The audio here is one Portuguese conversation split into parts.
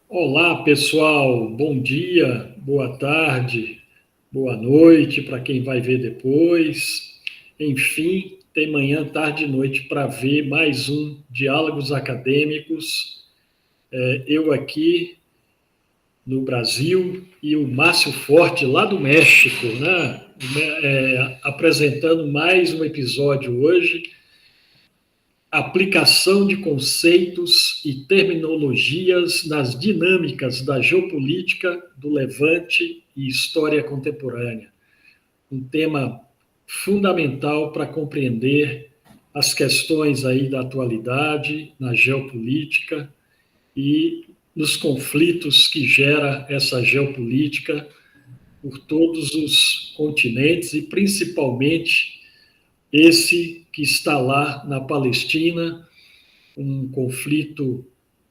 Olá, pessoal. Bom dia, boa tarde, boa noite para quem vai ver depois. Enfim, tem manhã, tarde e noite para ver mais um Diálogos Acadêmicos. Eu aqui no Brasil e o Márcio Forte lá do México, né? Apresentando mais um episódio hoje. Aplicação de conceitos e terminologias nas dinâmicas da geopolítica do Levante e história contemporânea. Um tema fundamental para compreender as questões aí da atualidade na geopolítica e nos conflitos que gera essa geopolítica por todos os continentes e principalmente esse que está lá na Palestina, um conflito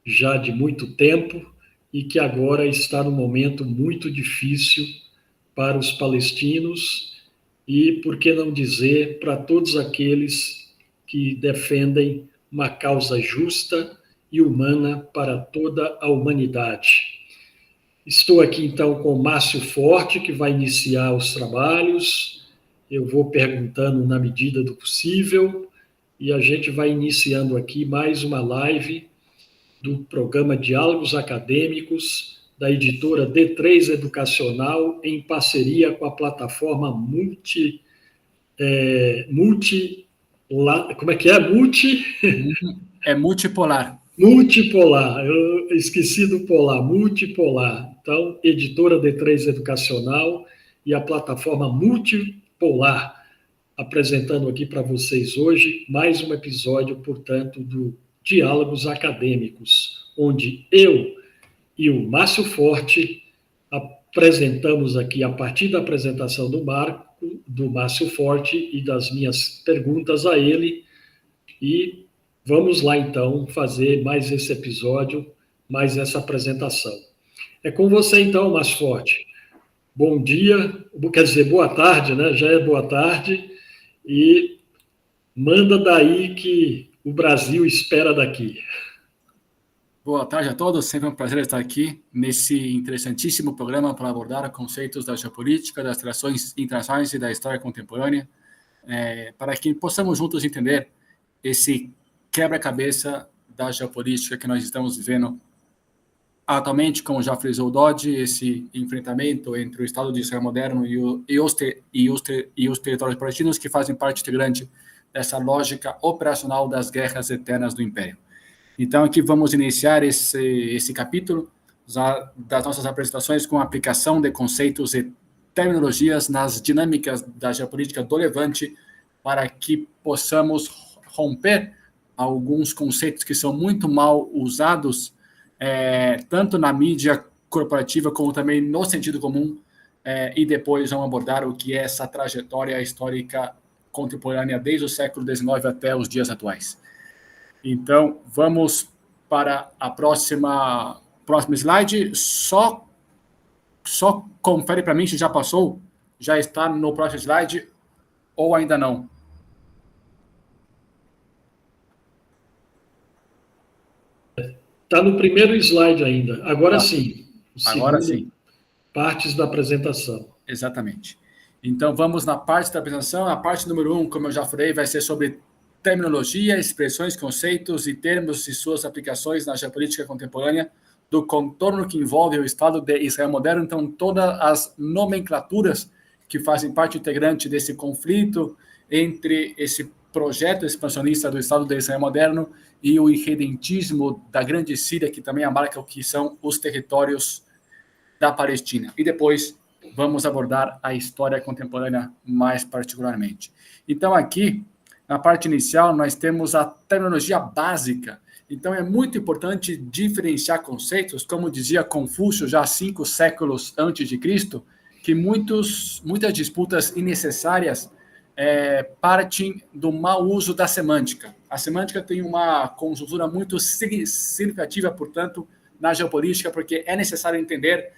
já de muito tempo e que agora está num momento muito difícil para os palestinos e, por que não dizer, para todos aqueles que defendem uma causa justa e humana para toda a humanidade. Estou aqui então com o Márcio Forte, que vai iniciar os trabalhos. Eu vou perguntando na medida do possível e a gente vai iniciando aqui mais uma live do programa Diálogos Acadêmicos da editora D3 Educacional em parceria com a plataforma como é que é? É multipolar. Multipolar, eu esqueci do polar, multipolar. Então, editora D3 Educacional e a plataforma Multipolar, apresentando aqui para vocês hoje mais um episódio, portanto, do Diálogos Acadêmicos, onde eu e o Márcio Forte apresentamos aqui, a partir da apresentação do Márcio Forte e das minhas perguntas a ele, e vamos lá, então, fazer mais esse episódio, mais essa apresentação. É com você, então, Márcio Forte. Bom dia, quer dizer, boa tarde, né? Já é boa tarde. E manda daí que o Brasil espera daqui. Boa tarde a todos, sempre um prazer estar aqui nesse interessantíssimo programa para abordar conceitos da geopolítica, das relações internacionais e da história contemporânea, para que possamos juntos entender esse quebra-cabeça da geopolítica que nós estamos vivendo atualmente, como já frisou o Dodge, esse enfrentamento entre o Estado de Israel moderno e os territórios palestinos, que fazem parte integrante dessa lógica operacional das guerras eternas do Império. Então, aqui vamos iniciar esse capítulo das nossas apresentações com a aplicação de conceitos e terminologias nas dinâmicas da geopolítica do Levante, para que possamos romper alguns conceitos que são muito mal usados, tanto na mídia corporativa como também no sentido comum, e depois vamos abordar o que é essa trajetória histórica contemporânea desde o século XIX até os dias atuais. Então, vamos para a próxima slide. Só confere para mim se já passou, já está no próximo slide ou ainda não. Está no primeiro slide ainda. Agora sim. Agora sim. Partes da apresentação. Exatamente. Então, vamos na parte da apresentação. A parte número 1, como eu já falei, vai ser sobre terminologia, expressões, conceitos e termos e suas aplicações na geopolítica contemporânea, do contorno que envolve o Estado de Israel moderno. Então, todas as nomenclaturas que fazem parte integrante desse conflito entre esse projeto expansionista do Estado de Israel moderno e o irredentismo da Grande Síria, que também abarca o que são os territórios da Palestina. E depois vamos abordar a história contemporânea mais particularmente. Então, aqui, na parte inicial, nós temos a terminologia básica. Então, é muito importante diferenciar conceitos, como dizia Confúcio já 5 séculos antes de Cristo, que muitas disputas innecessárias partem do mau uso da semântica. A semântica tem uma conjuntura muito significativa, portanto, na geopolítica, porque é necessário entender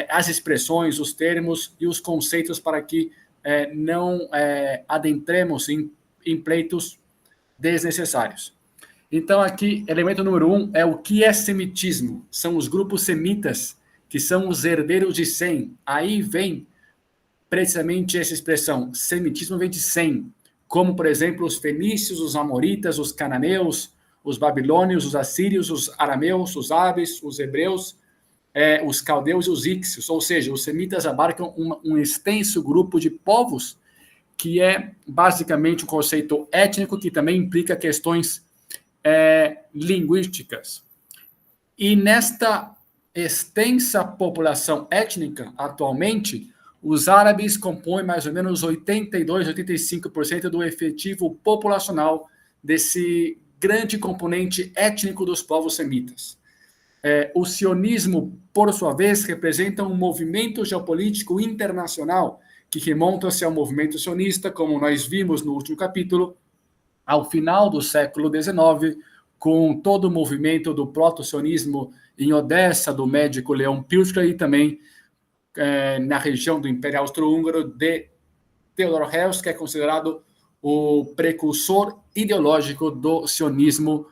as expressões, os termos e os conceitos para que não adentremos em pleitos desnecessários. Então, aqui, elemento número 1 é o que é semitismo. São os grupos semitas, que são os herdeiros de Sem. Aí vem precisamente essa expressão, semitismo vem de Sem, como, por exemplo, os fenícios, os amoritas, os cananeus, os babilônios, os assírios, os arameus, os árabes, os hebreus, os caldeus e os íxios. Ou seja, os semitas abarcam um extenso grupo de povos, que é basicamente um conceito étnico que também implica questões linguísticas. E nesta extensa população étnica, atualmente, os árabes compõem mais ou menos 82, 85% do efetivo populacional desse grande componente étnico dos povos semitas. O sionismo, por sua vez, representa um movimento geopolítico internacional que remonta-se ao movimento sionista, como nós vimos no último capítulo, ao final do século XIX, com todo o movimento do proto-sionismo em Odessa, do médico Leon Pilstra, e também na região do Império Austro-Húngaro, de Theodor Herzl, que é considerado o precursor ideológico do sionismo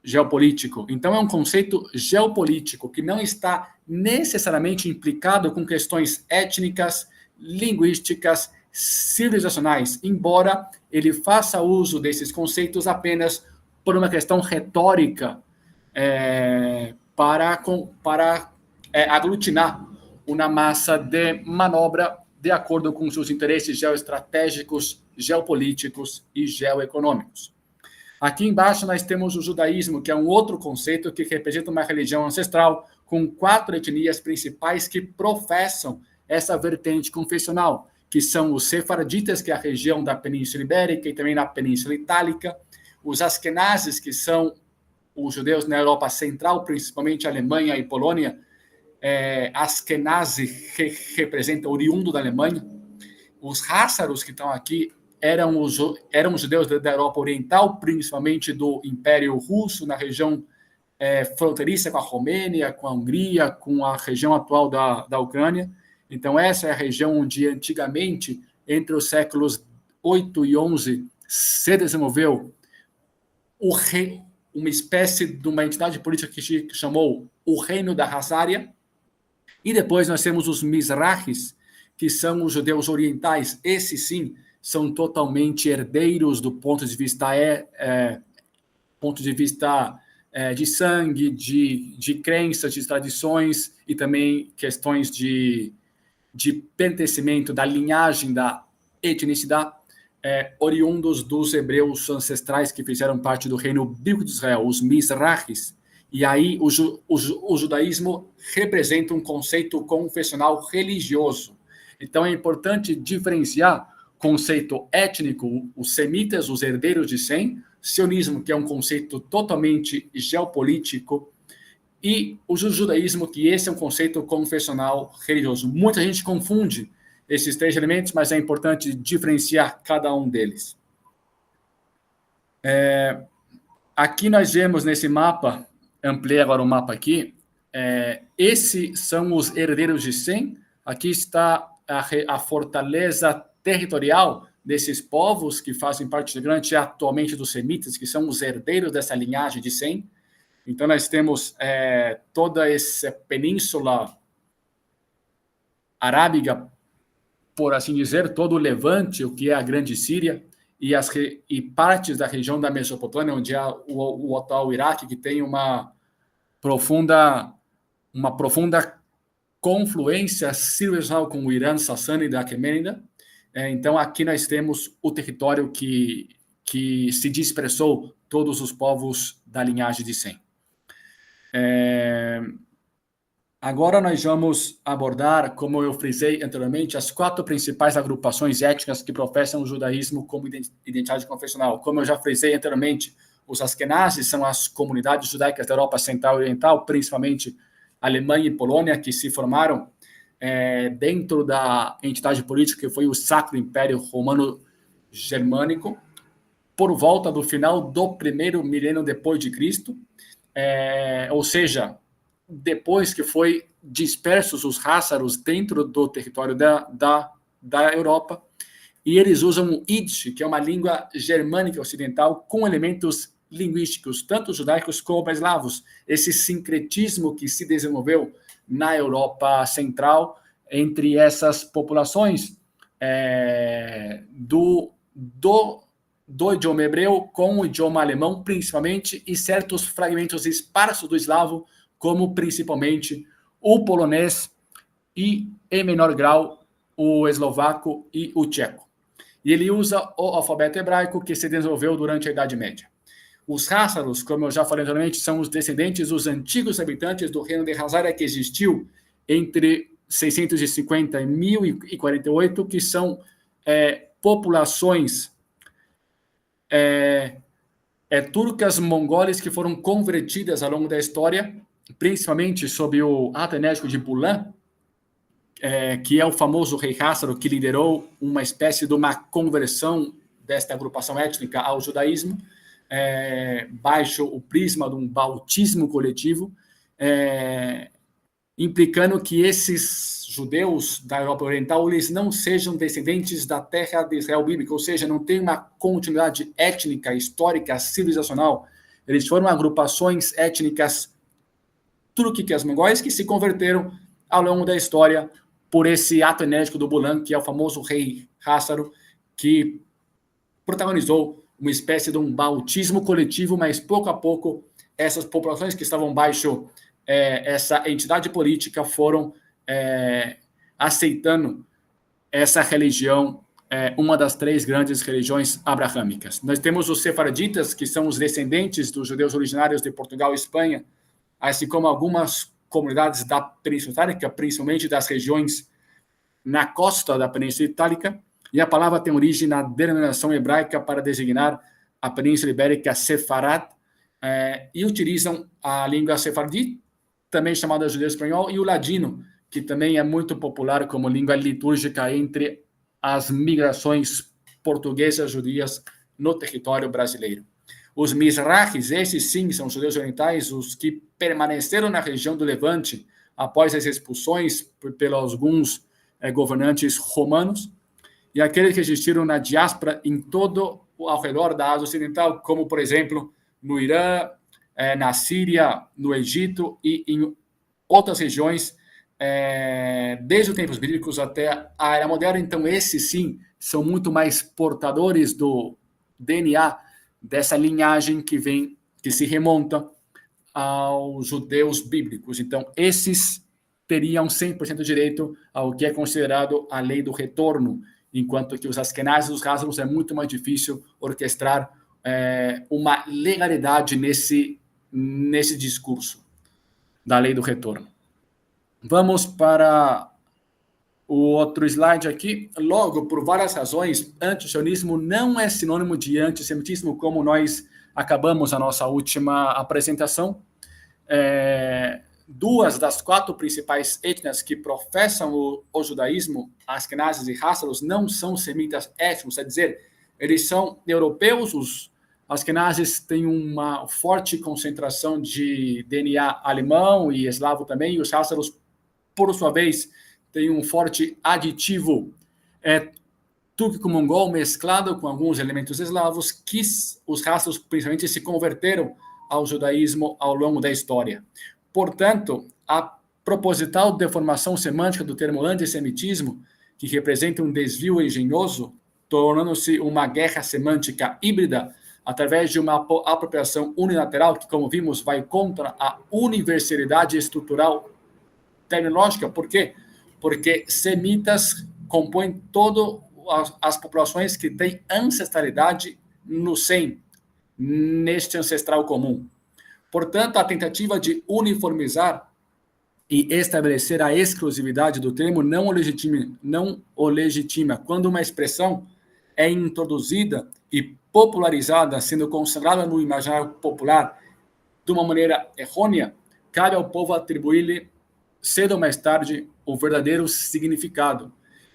geopolítico. Então, é um conceito geopolítico que não está necessariamente implicado com questões étnicas, linguísticas, civilizacionais, embora ele faça uso desses conceitos apenas por uma questão retórica para aglutinar uma massa de manobra de acordo com seus interesses geoestratégicos, geopolíticos e geoeconômicos. Aqui embaixo nós temos o judaísmo, que é um outro conceito que representa uma religião ancestral com 4 etnias principais que professam essa vertente confessional, que são os sefarditas, que é a região da Península Ibérica e também na Península Itálica, os askenazes, que são os judeus na Europa Central, principalmente Alemanha e Polônia. Askenazi representa oriundo da Alemanha. Os hássaros que estão aqui eram judeus da Europa Oriental, principalmente do Império Russo, na região fronteiriça com a Romênia, com a Hungria, com a região atual da Ucrânia. Então, essa é a região onde, antigamente, entre os séculos 8 e 11, se desenvolveu uma espécie de uma entidade política que se chamou o Reino da Hazária. E depois nós temos os Mizrahis, que são os judeus orientais. Esses, sim, são totalmente herdeiros do ponto de vista de sangue, de crenças, de tradições e também questões de pertencimento da linhagem, da etnicidade, oriundos dos hebreus ancestrais que fizeram parte do reino bíblico de Israel, os Mizrahis. E aí o judaísmo representa um conceito confessional religioso. Então é importante diferenciar conceito étnico, os semitas, os herdeiros de Sem, sionismo, que é um conceito totalmente geopolítico, e o judaísmo, que esse é um conceito confessional religioso. Muita gente confunde esses 3 elementos, mas é importante diferenciar cada um deles. Aqui nós vemos nesse mapa, ampliei agora o mapa aqui, esses são os herdeiros de Sem. Aqui está a fortaleza territorial desses povos que fazem parte integrante atualmente dos semitas, que são os herdeiros dessa linhagem de Sem. Então, nós temos toda essa península arábiga, por assim dizer, todo o Levante, o que é a Grande Síria, e partes da região da Mesopotâmia, onde há o atual Iraque, que tem uma profunda confluência civilizacional com o Irã sassânida e Aquemênida. Então, aqui nós temos o território que se dispersou todos os povos da linhagem de Sem. Agora nós vamos abordar, como eu frisei anteriormente, as 4 principais agrupações étnicas que professam o judaísmo como identidade confessional. Como eu já frisei anteriormente, os askenazes são as comunidades judaicas da Europa Central e Oriental, principalmente Alemanha e Polônia, que se formaram dentro da entidade política que foi o Sacro Império Romano Germânico, por volta do final do 1º milênio depois de Cristo, ou seja, depois que foi dispersos os hássaros dentro do território da Europa, e eles usam o Yiddish, que é uma língua germânica ocidental com elementos linguísticos, tanto judaicos como eslavos. Esse sincretismo que se desenvolveu na Europa Central entre essas populações do idioma hebreu com o idioma alemão, principalmente, e certos fragmentos esparsos do eslavo, como principalmente o polonês e, em menor grau, o eslovaco e o tcheco. E ele usa o alfabeto hebraico que se desenvolveu durante a Idade Média. Os Hássaros, como eu já falei anteriormente, são os descendentes dos antigos habitantes do reino de Hazaria, que existiu entre 650 e 1048, que são populações turcas mongoles que foram convertidas ao longo da história, principalmente sob o ato enérgico de Bulan, que é o famoso rei Hássaro, que liderou uma espécie de uma conversão desta agrupação étnica ao judaísmo, baixo o prisma de um bautismo coletivo, implicando que esses judeus da Europa Oriental eles não sejam descendentes da terra de Israel bíblica, ou seja, não tem uma continuidade étnica, histórica, civilizacional. Eles foram agrupações étnicas túrquicas mongóis que se converteram ao longo da história por esse ato enérgico do Bulan, que é o famoso rei Hássaro, que protagonizou uma espécie de um bautismo coletivo, mas pouco a pouco essas populações que estavam baixo essa entidade política foram aceitando essa religião, uma das 3 grandes religiões abraâmicas. Nós temos os sefarditas, que são os descendentes dos judeus originários de Portugal e Espanha, assim como algumas comunidades da Península Itálica, principalmente das regiões na costa da Península Itálica, e a palavra tem origem na denominação hebraica para designar a Península Ibérica Sefarad, e utilizam a língua sefardi, também chamada judeu-espanhol, e o ladino, que também é muito popular como língua litúrgica entre as migrações portuguesas judias no território brasileiro. Os Mizrahis, esses sim, são judeus orientais, os que permaneceram na região do Levante após as expulsões pelos alguns governantes romanos, e aqueles que existiram na diáspora em todo ao redor da Ásia Ocidental, como, por exemplo, no Irã, na Síria, no Egito e em outras regiões, desde os tempos bíblicos até a Era Moderna. Então, esses, sim, são muito mais portadores do DNA dessa linhagem que se remonta aos judeus bíblicos. Então, esses teriam 100% direito ao que é considerado a lei do retorno, enquanto que os Askenazes e os Hássaros é muito mais difícil orquestrar uma legalidade nesse discurso da lei do retorno. Vamos para o outro slide aqui. Logo, por várias razões, antisionismo não é sinônimo de antissemitismo, como nós acabamos a nossa última apresentação. 2 das 4 principais etnias que professam o judaísmo, Askenazes e Hássaros, não são semitas étnicos, é dizer, eles são europeus. Os Askenazes têm uma forte concentração de DNA alemão e eslavo também, e os Hássaros, por sua vez, têm um forte aditivo túrquico-mongol mesclado com alguns elementos eslavos, que os Hássaros principalmente se converteram ao judaísmo ao longo da história. Portanto, a proposital deformação semântica do termo antissemitismo, que representa um desvio engenhoso, tornando-se uma guerra semântica híbrida, através de uma apropriação unilateral, que, como vimos, vai contra a universalidade estrutural terminológica. Por quê? Porque semitas compõem todas as populações que têm ancestralidade no SEM, neste ancestral comum. Portanto, a tentativa de uniformizar e estabelecer a exclusividade do termo não o legitima quando uma expressão é introduzida e popularizada, sendo consagrada no imaginário popular de uma maneira errônea. Cabe ao povo atribuir-lhe, cedo ou mais tarde, o verdadeiro significado.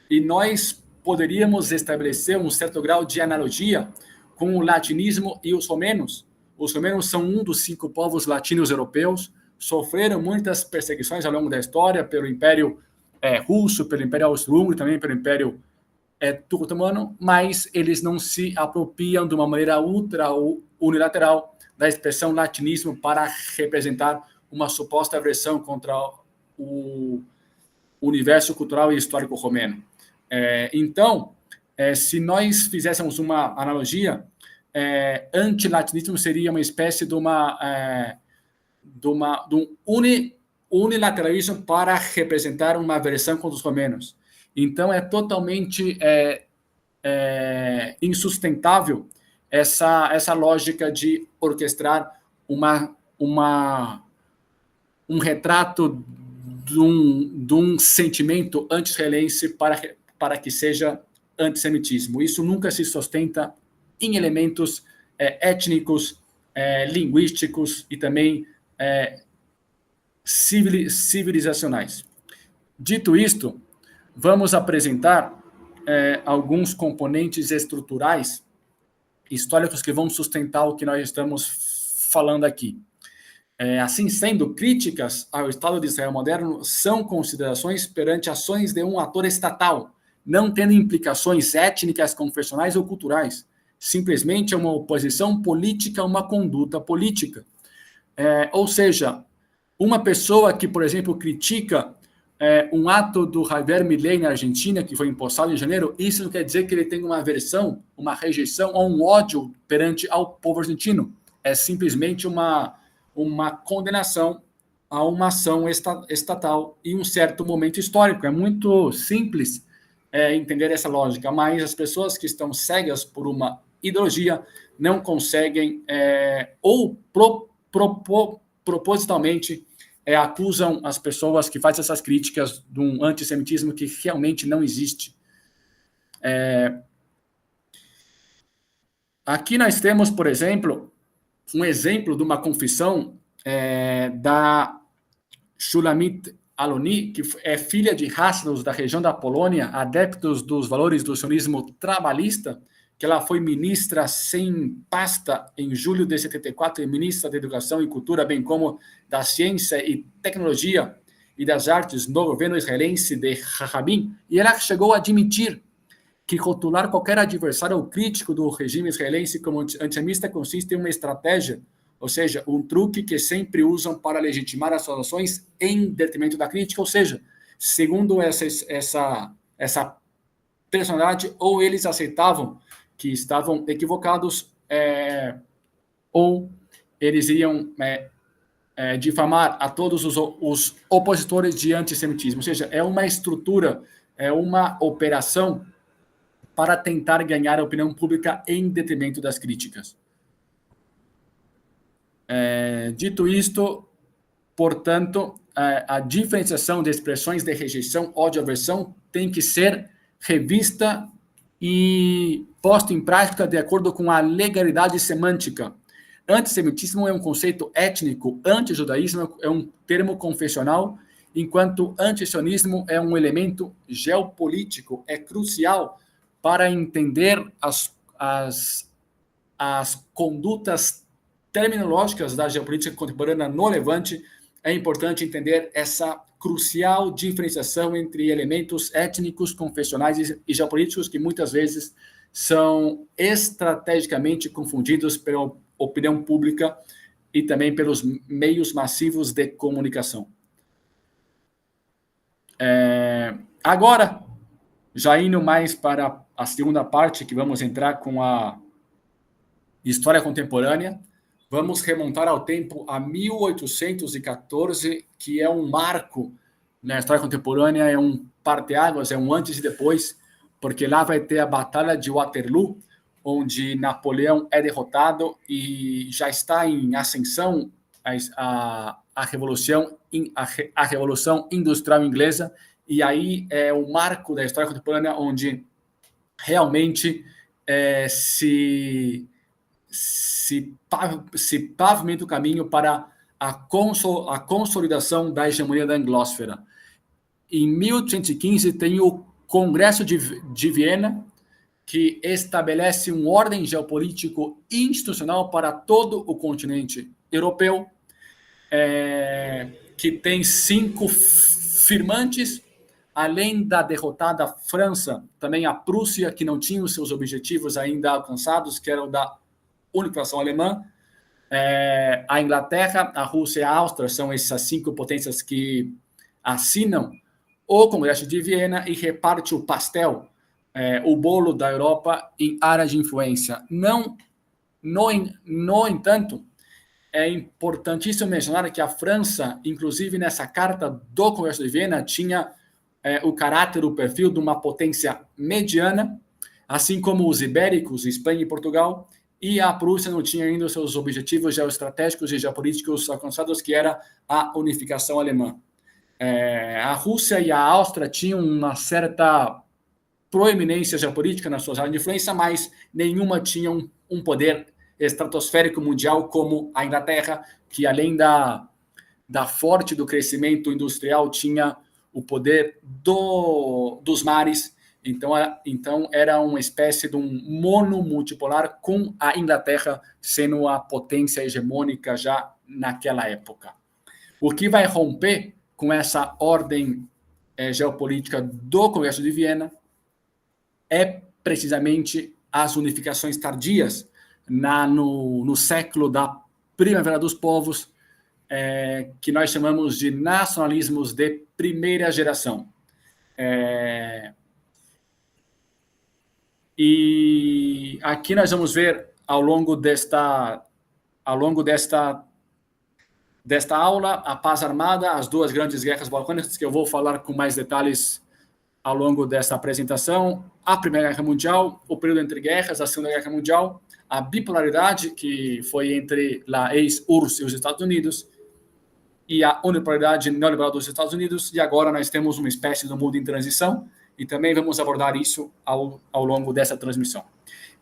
E nós poderíamos estabelecer um certo grau de analogia com o latinismo e os romenos. Os romenos são um dos 5 povos latinos europeus, sofreram muitas perseguições ao longo da história pelo Império Russo, pelo Império Austro-Húngaro, também pelo Império Turco-Otomano, mas eles não se apropriam de uma maneira ultra unilateral da expressão latinismo para representar uma suposta aversão contra o universo cultural e histórico romeno. Então, se nós fizéssemos uma analogia, antilatinismo seria uma espécie de um unilateralismo para representar uma aversão contra os romanos. Então, é totalmente insustentável essa lógica de orquestrar um retrato de um sentimento anti-israelense para que seja antissemitismo. Isso nunca se sustenta em elementos étnicos, linguísticos e também civilizacionais. Dito isto, vamos apresentar alguns componentes estruturais históricos que vão sustentar o que nós estamos falando aqui. Assim sendo, críticas ao Estado de Israel moderno são considerações perante ações de um ator estatal, não tendo implicações étnicas, confessionais ou culturais. Simplesmente é uma oposição política a uma conduta política. Ou seja, uma pessoa que, por exemplo, critica um ato do Javier Milei na Argentina, que foi empossado em janeiro, isso não quer dizer que ele tenha uma aversão, uma rejeição ou um ódio perante ao povo argentino. É simplesmente uma condenação a uma ação estatal em um certo momento histórico. É muito simples entender essa lógica, mas as pessoas que estão cegas por uma ideologia não conseguem ou propositalmente acusam as pessoas que fazem essas críticas de um antissemitismo que realmente não existe. Aqui nós temos, por exemplo, um exemplo de uma confissão da Shulamit Aloni, que é filha de Hasnos da região da Polônia, adeptos dos valores do sionismo trabalhista, que ela foi ministra sem pasta em julho de 74 e ministra da Educação e Cultura, bem como da Ciência e Tecnologia e das Artes no governo israelense de Rabin, e ela chegou a admitir que rotular qualquer adversário ou crítico do regime israelense como antissemita consiste em uma estratégia, ou seja, um truque que sempre usam para legitimar as suas ações em detrimento da crítica, ou seja, segundo essa personalidade, ou eles aceitavam que estavam equivocados, ou eles iam difamar a todos os opositores de antissemitismo. Ou seja, é uma estrutura, é uma operação para tentar ganhar a opinião pública em detrimento das críticas. Dito isto, portanto, a diferenciação de expressões de rejeição, ódio e aversão tem que ser revista e posto em prática de acordo com a legalidade semântica. Antissemitismo é um conceito étnico, antijudaísmo é um termo confessional, enquanto antisionismo é um elemento geopolítico, é crucial para entender as condutas terminológicas da geopolítica contemporânea no Levante. É importante entender essa crucial diferenciação entre elementos étnicos, confessionais e geopolíticos que muitas vezes são estrategicamente confundidos pela opinião pública e também pelos meios massivos de comunicação. Agora, já indo mais para a segunda parte, que vamos entrar com a história contemporânea, vamos remontar ao tempo a 1814, que é um marco na história contemporânea, é um parte-águas, é um antes e depois, porque lá vai ter a Batalha de Waterloo, onde Napoleão é derrotado e já está em ascensão a Revolução Industrial Inglesa, e aí é o marco da história contemporânea onde realmente se pavimenta o caminho para a consolidação da hegemonia da anglósfera. Em 1815 tem o Congresso de Viena, que estabelece uma ordem geopolítico institucional para todo o continente europeu, que tem 5 firmantes, além da derrotada França, também a Prússia, que não tinha os seus objetivos ainda alcançados, que era o da unificação alemã, A Inglaterra, a Rússia e a Áustria são essas 5 potências que assinam o Congresso de Viena e reparte o pastel, o bolo da Europa em áreas de influência. No entanto, é importantíssimo mencionar que a França, inclusive nessa carta do Congresso de Viena, tinha o caráter, o perfil de uma potência mediana, assim como os ibéricos, Espanha e Portugal, e a Prússia não tinha ainda os seus objetivos geoestratégicos e geopolíticos alcançados, que era a unificação alemã. A Rússia e a Áustria tinham uma certa proeminência geopolítica nas suas áreas de influência, mas nenhuma tinha um poder estratosférico mundial como a Inglaterra, que além da forte do crescimento industrial, tinha o poder dos mares. Então era uma espécie de um mono multipolar, com a Inglaterra sendo a potência hegemônica já naquela época. O que vai romper com essa ordem geopolítica do Congresso de Viena é precisamente as unificações tardias no século da Primavera dos Povos, que nós chamamos de nacionalismos de primeira geração. E aqui nós vamos ver, ao longo desta aula, a paz armada, as 2 grandes guerras balcânicas, que eu vou falar com mais detalhes ao longo desta apresentação, a Primeira Guerra Mundial, o período entre guerras, a Segunda Guerra Mundial, a bipolaridade, que foi entre a ex-URSS e os Estados Unidos, e a unipolaridade neoliberal dos Estados Unidos, e agora nós temos uma espécie de mundo em transição, e também vamos abordar isso ao longo dessa transmissão.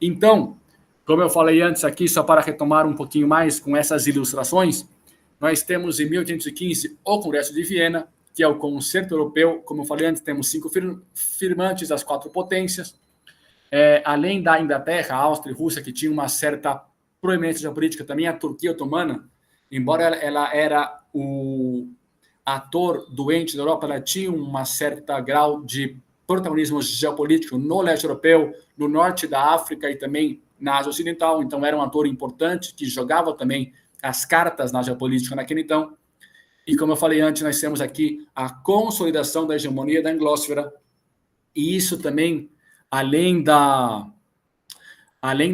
Então, como eu falei antes aqui, só para retomar um pouquinho mais com essas ilustrações, nós temos em 1815 o Congresso de Viena, que é o Concerto Europeu. Como eu falei antes, temos 5 firmantes das 4 potências, além da Inglaterra, Áustria e Rússia, que tinham uma certa proeminência geopolítica, também a Turquia Otomana, embora ela era o ator doente da Europa, ela tinha um certo grau de protagonismo geopolítico no leste europeu, no norte da África e também na Ásia Ocidental. Então era um ator importante que jogava também as cartas na geopolítica naquele então. E como eu falei antes, nós temos aqui a consolidação da hegemonia da anglósfera, e isso também, além da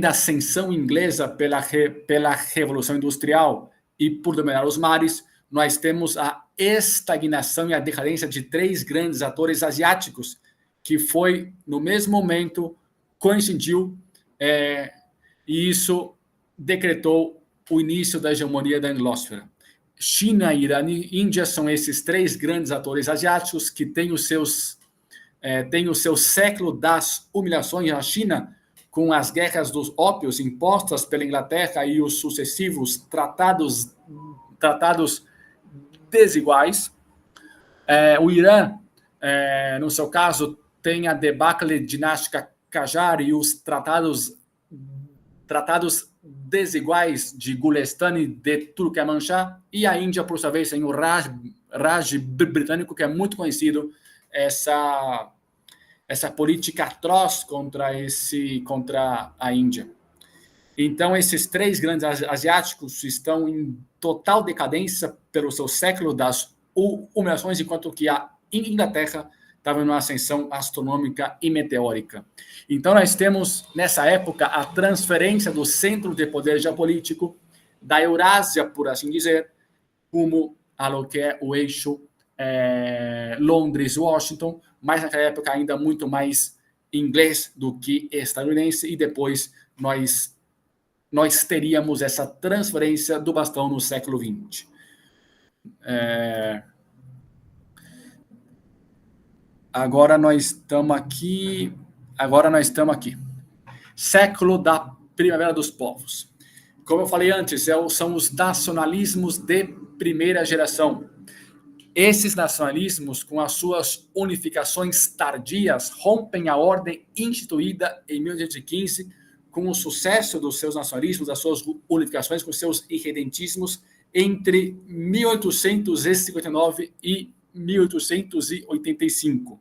ascensão inglesa pela Revolução Industrial e por dominar os mares, nós temos a estagnação e a decadência de 3 grandes atores asiáticos, que foi, no mesmo momento, coincidiu, e isso decretou o início da hegemonia da anglósfera. China, Irã e Índia são esses 3 grandes atores asiáticos que têm o seu século das humilhações. A China, com as guerras dos ópios impostas pela Inglaterra e os sucessivos tratados desiguais. O Irã, no seu caso, tem a debacle dinástica Qajar e os tratados desiguais de Gulestan e de Turkmenchai, e a Índia, por sua vez, tem o Raj britânico, que é muito conhecido, essa política atroz contra a Índia. Então, esses 3 grandes asiáticos estão em total decadência pelo seu século das humilhações, enquanto que a Inglaterra estava numa ascensão astronômica e meteórica. Então, nós temos, nessa época, a transferência do centro de poder geopolítico da Eurásia, por assim dizer, rumo ao que é o eixo Londres-Washington, mas naquela época ainda muito mais inglês do que estadunidense, e depois nós teríamos essa transferência do bastão no século XX. Agora nós estamos aqui. Século da Primavera dos Povos. Como eu falei antes, são os nacionalismos de primeira geração. Esses nacionalismos, com as suas unificações tardias, rompem a ordem instituída em 1815, com o sucesso dos seus nacionalismos, das suas unificações, com seus irredentismos, entre 1859 e 1885.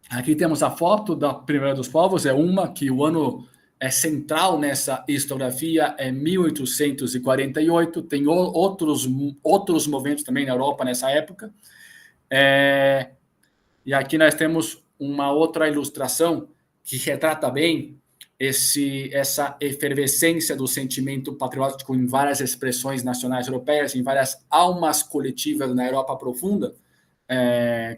Aqui temos a foto da Primavera dos Povos, é uma que o ano central nessa historiografia é 1848, tem outros movimentos também na Europa nessa época. E aqui nós temos uma outra ilustração que retrata bem essa efervescência do sentimento patriótico em várias expressões nacionais europeias, em várias almas coletivas na Europa profunda,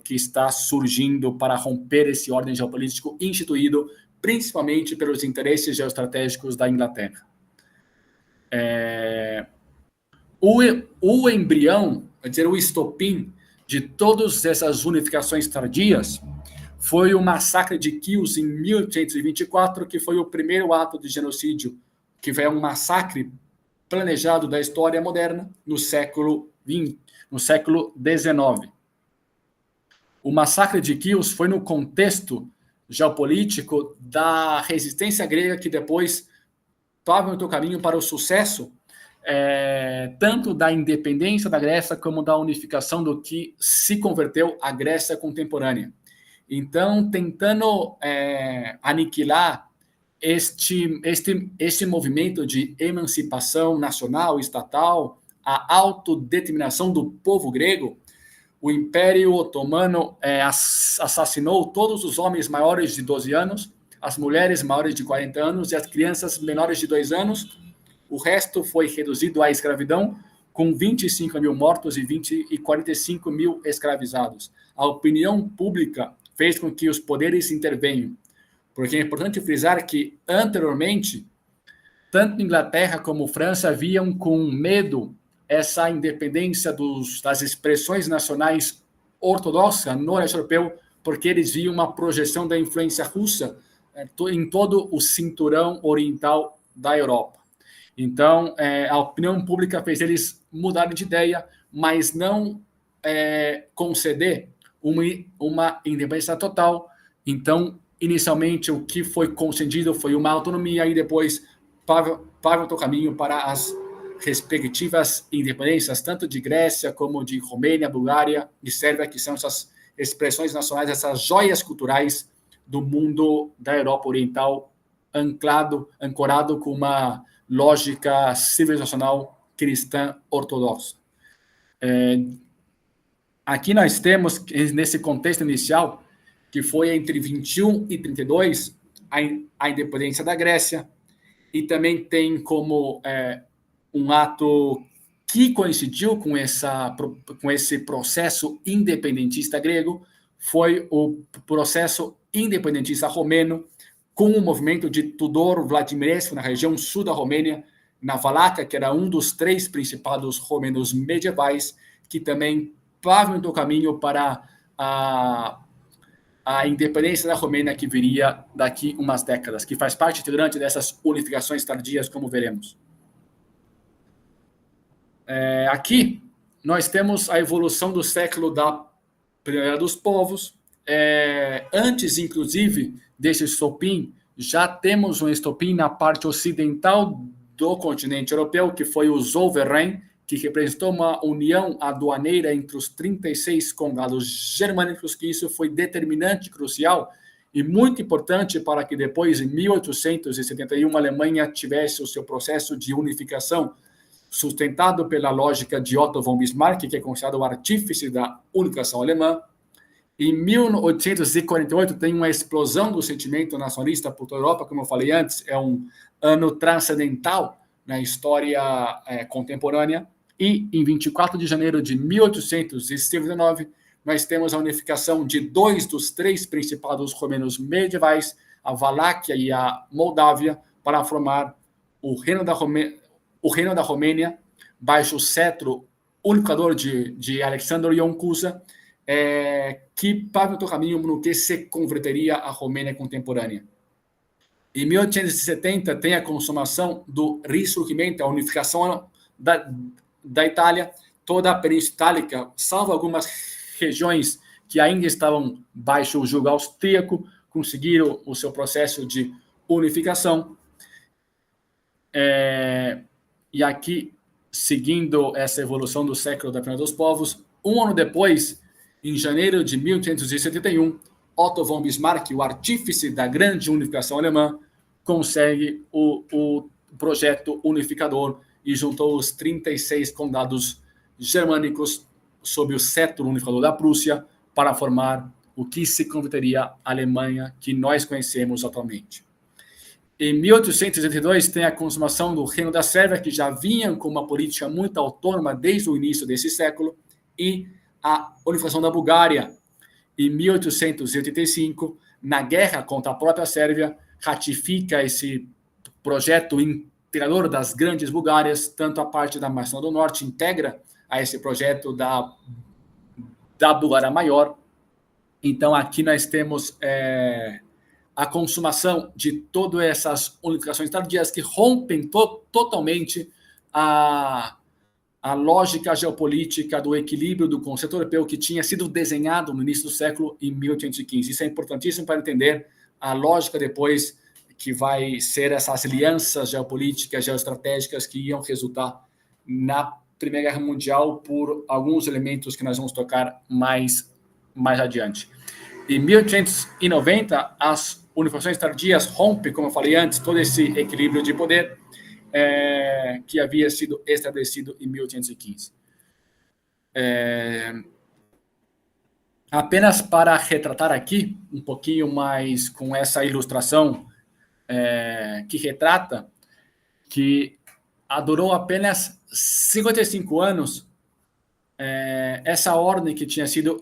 que está surgindo para romper esse ordem geopolítico instituído principalmente pelos interesses geoestratégicos da Inglaterra. O embrião, quer dizer, o estopim de todas essas unificações tardias foi o massacre de Chios em 1824, que foi o primeiro ato de genocídio, que foi um massacre planejado da história moderna no século XIX. O massacre de Chios foi no contexto geopolítico da resistência grega, que depois estava no seu caminho para o sucesso, tanto da independência da Grécia como da unificação do que se converteu à Grécia contemporânea. Então, tentando aniquilar este movimento de emancipação nacional, estatal, a autodeterminação do povo grego, o Império Otomano assassinou todos os homens maiores de 12 anos, as mulheres maiores de 40 anos e as crianças menores de 2 anos. O resto foi reduzido à escravidão, com 25 mil mortos e 45 mil escravizados. A opinião pública fez com que os poderes intervenham, porque é importante frisar que, anteriormente, tanto Inglaterra como França viam com medo essa independência das expressões nacionais ortodoxas no leste europeu, porque eles viam uma projeção da influência russa em todo o cinturão oriental da Europa. Então, a opinião pública fez eles mudarem de ideia, mas não conceder uma independência total. Então, inicialmente, o que foi concedido foi uma autonomia, e depois pavimentou o caminho para as respectivas independências, tanto de Grécia como de Romênia, Bulgária e Sérvia, que são essas expressões nacionais, essas joias culturais do mundo da Europa Oriental, ancorado com uma lógica civilizacional cristã ortodoxa. Aqui nós temos, nesse contexto inicial, que foi entre 21 e 32, a independência da Grécia, e também tem como um ato que coincidiu com esse processo independentista grego, foi o processo independentista romeno, com o movimento de Tudor Vladimirescu na região sul da Romênia, na Valáquia, que era um dos 3 principados romenos medievais, que também pavimentou o caminho para a independência da Romênia, que viria daqui umas décadas, que faz parte integrante dessas unificações tardias, como veremos. Aqui nós temos a evolução do século da Primeira dos Povos. Antes, inclusive, desse estopim, já temos um estopim na parte ocidental do continente europeu, que foi o Zollverein, que representou uma união aduaneira entre os 36 condados germânicos, que isso foi determinante, crucial e muito importante para que depois, em 1871, a Alemanha tivesse o seu processo de unificação, sustentado pela lógica de Otto von Bismarck, que é considerado o artífice da unificação alemã. Em 1848, tem uma explosão do sentimento nacionalista por toda a Europa, como eu falei antes, é um ano transcendental na história contemporânea. E em 24 de janeiro de 1879, nós temos a unificação de 2 dos 3 principados romenos medievais, a Valáquia e a Moldávia, para formar o Reino da Romênia, baixo o cetro unificador de Alexandre Ion Cuza, que pavimentou o caminho no que se converteria a Romênia contemporânea. Em 1870, tem a consumação do Risorgimento, a unificação da Itália, toda a Península Itálica, salvo algumas regiões que ainda estavam baixo o jugo austríaco, conseguiram o seu processo de unificação. E aqui, seguindo essa evolução do século da Primeira dos Povos, um ano depois, em janeiro de 1871, Otto von Bismarck, o artífice da grande unificação alemã, consegue o projeto unificador e juntou os 36 condados germânicos sob o cetro unificador da Prússia para formar o que se converteria a Alemanha que nós conhecemos atualmente. Em 1882 tem a consumação do Reino da Sérvia, que já vinha com uma política muito autônoma desde o início desse século, e a unificação da Bulgária. Em 1885, na guerra contra a própria Sérvia, ratifica esse projeto integrador das grandes Bulgárias, tanto a parte da Macedônia do Norte integra a esse projeto da Bulgária Maior. Então, aqui nós temos a consumação de todas essas unificações tardias que rompem totalmente a lógica geopolítica do equilíbrio do conceito europeu que tinha sido desenhado no início do século em 1815. Isso é importantíssimo para entender a lógica depois que vai ser essas alianças geopolíticas, geoestratégicas que iam resultar na Primeira Guerra Mundial por alguns elementos que nós vamos tocar mais adiante. Em 1890, as unificações tardias rompem, como eu falei antes, todo esse equilíbrio de poder que havia sido estabelecido em 1815. Apenas para retratar aqui, um pouquinho mais com essa ilustração que retrata que durou apenas 55 anos essa ordem que tinha sido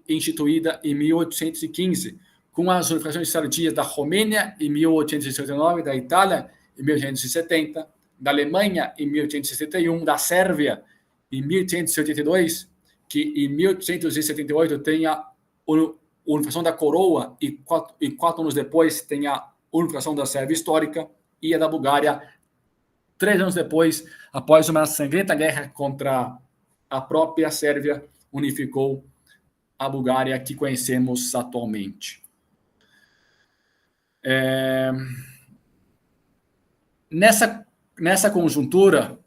instituída em 1815, com as unificações tardias da Romênia em 1869, da Itália em 1870, da Alemanha em 1871, da Sérvia em 1882, que em 1878 tem a unificação da coroa e 4 anos depois tem a unificação da Sérvia histórica, e a da Bulgária 3 anos depois, após uma sangrenta guerra contra a própria Sérvia, unificou a Bulgária que conhecemos atualmente. Nessa conjuntura,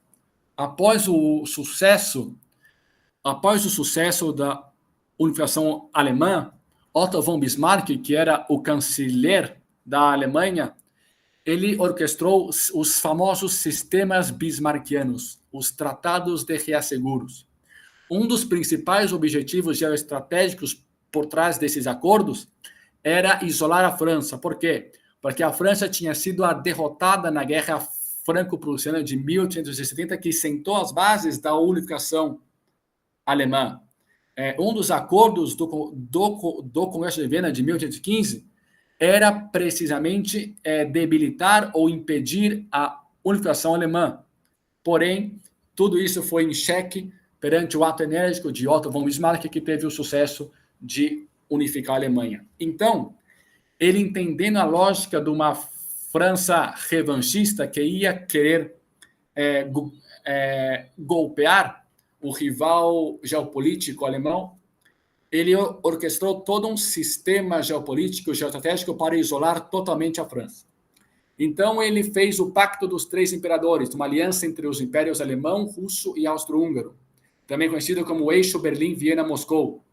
após o sucesso da unificação alemã, Otto von Bismarck, que era o chanceler da Alemanha, ele orquestrou os famosos sistemas bismarckianos, os tratados de reasseguros. Um dos principais objetivos geoestratégicos por trás desses acordos era isolar a França. Por quê? Porque a França tinha sido a derrotada na Guerra Franco-Prussiana de 1870, que sentou as bases da unificação alemã. Um dos acordos do Congresso de Viena de 1815 era precisamente debilitar ou impedir a unificação alemã. Porém, tudo isso foi em xeque perante o ato enérgico de Otto von Bismarck, que teve o sucesso de unificar a Alemanha. Então, ele entendendo a lógica de uma França revanchista que ia querer golpear o rival geopolítico alemão, ele orquestrou todo um sistema geopolítico, geoestratégico para isolar totalmente a França. Então, ele fez o Pacto dos Três Imperadores, uma aliança entre os impérios alemão, russo e austro-húngaro, também conhecido como o eixo Berlim-Viena-Moscou.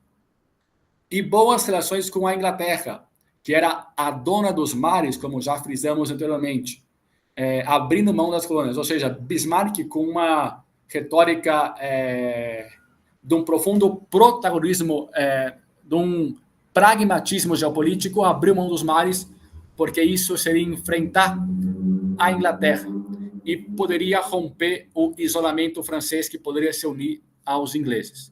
E boas relações com a Inglaterra, que era a dona dos mares, como já frisamos anteriormente, abrindo mão das colônias. Ou seja, Bismarck, com uma retórica de um profundo protagonismo, de um pragmatismo geopolítico, abriu mão dos mares, porque isso seria enfrentar a Inglaterra e poderia romper o isolamento francês, que poderia se unir aos ingleses.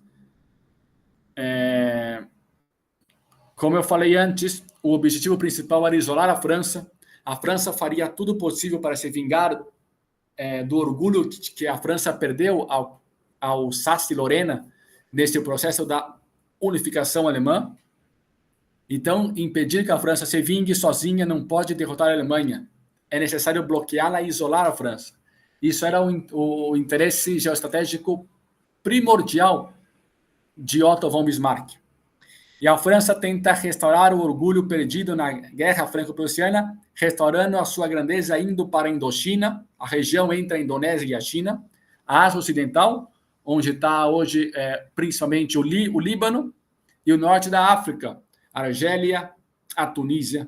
Como eu falei antes, o objetivo principal era isolar a França. A França faria tudo possível para se vingar do orgulho que a França perdeu ao Alsácia-Lorena nesse processo da unificação alemã. Então, impedir que a França se vingue sozinha não pode derrotar a Alemanha. É necessário bloqueá-la e isolar a França. Isso era o interesse geoestratégico primordial de Otto von Bismarck. E a França tenta restaurar o orgulho perdido na Guerra Franco-Prussiana, restaurando a sua grandeza indo para a Indochina, a região entre a Indonésia e a China, a Ásia Ocidental, onde está hoje principalmente o Líbano, e o norte da África, a Argélia, a Tunísia.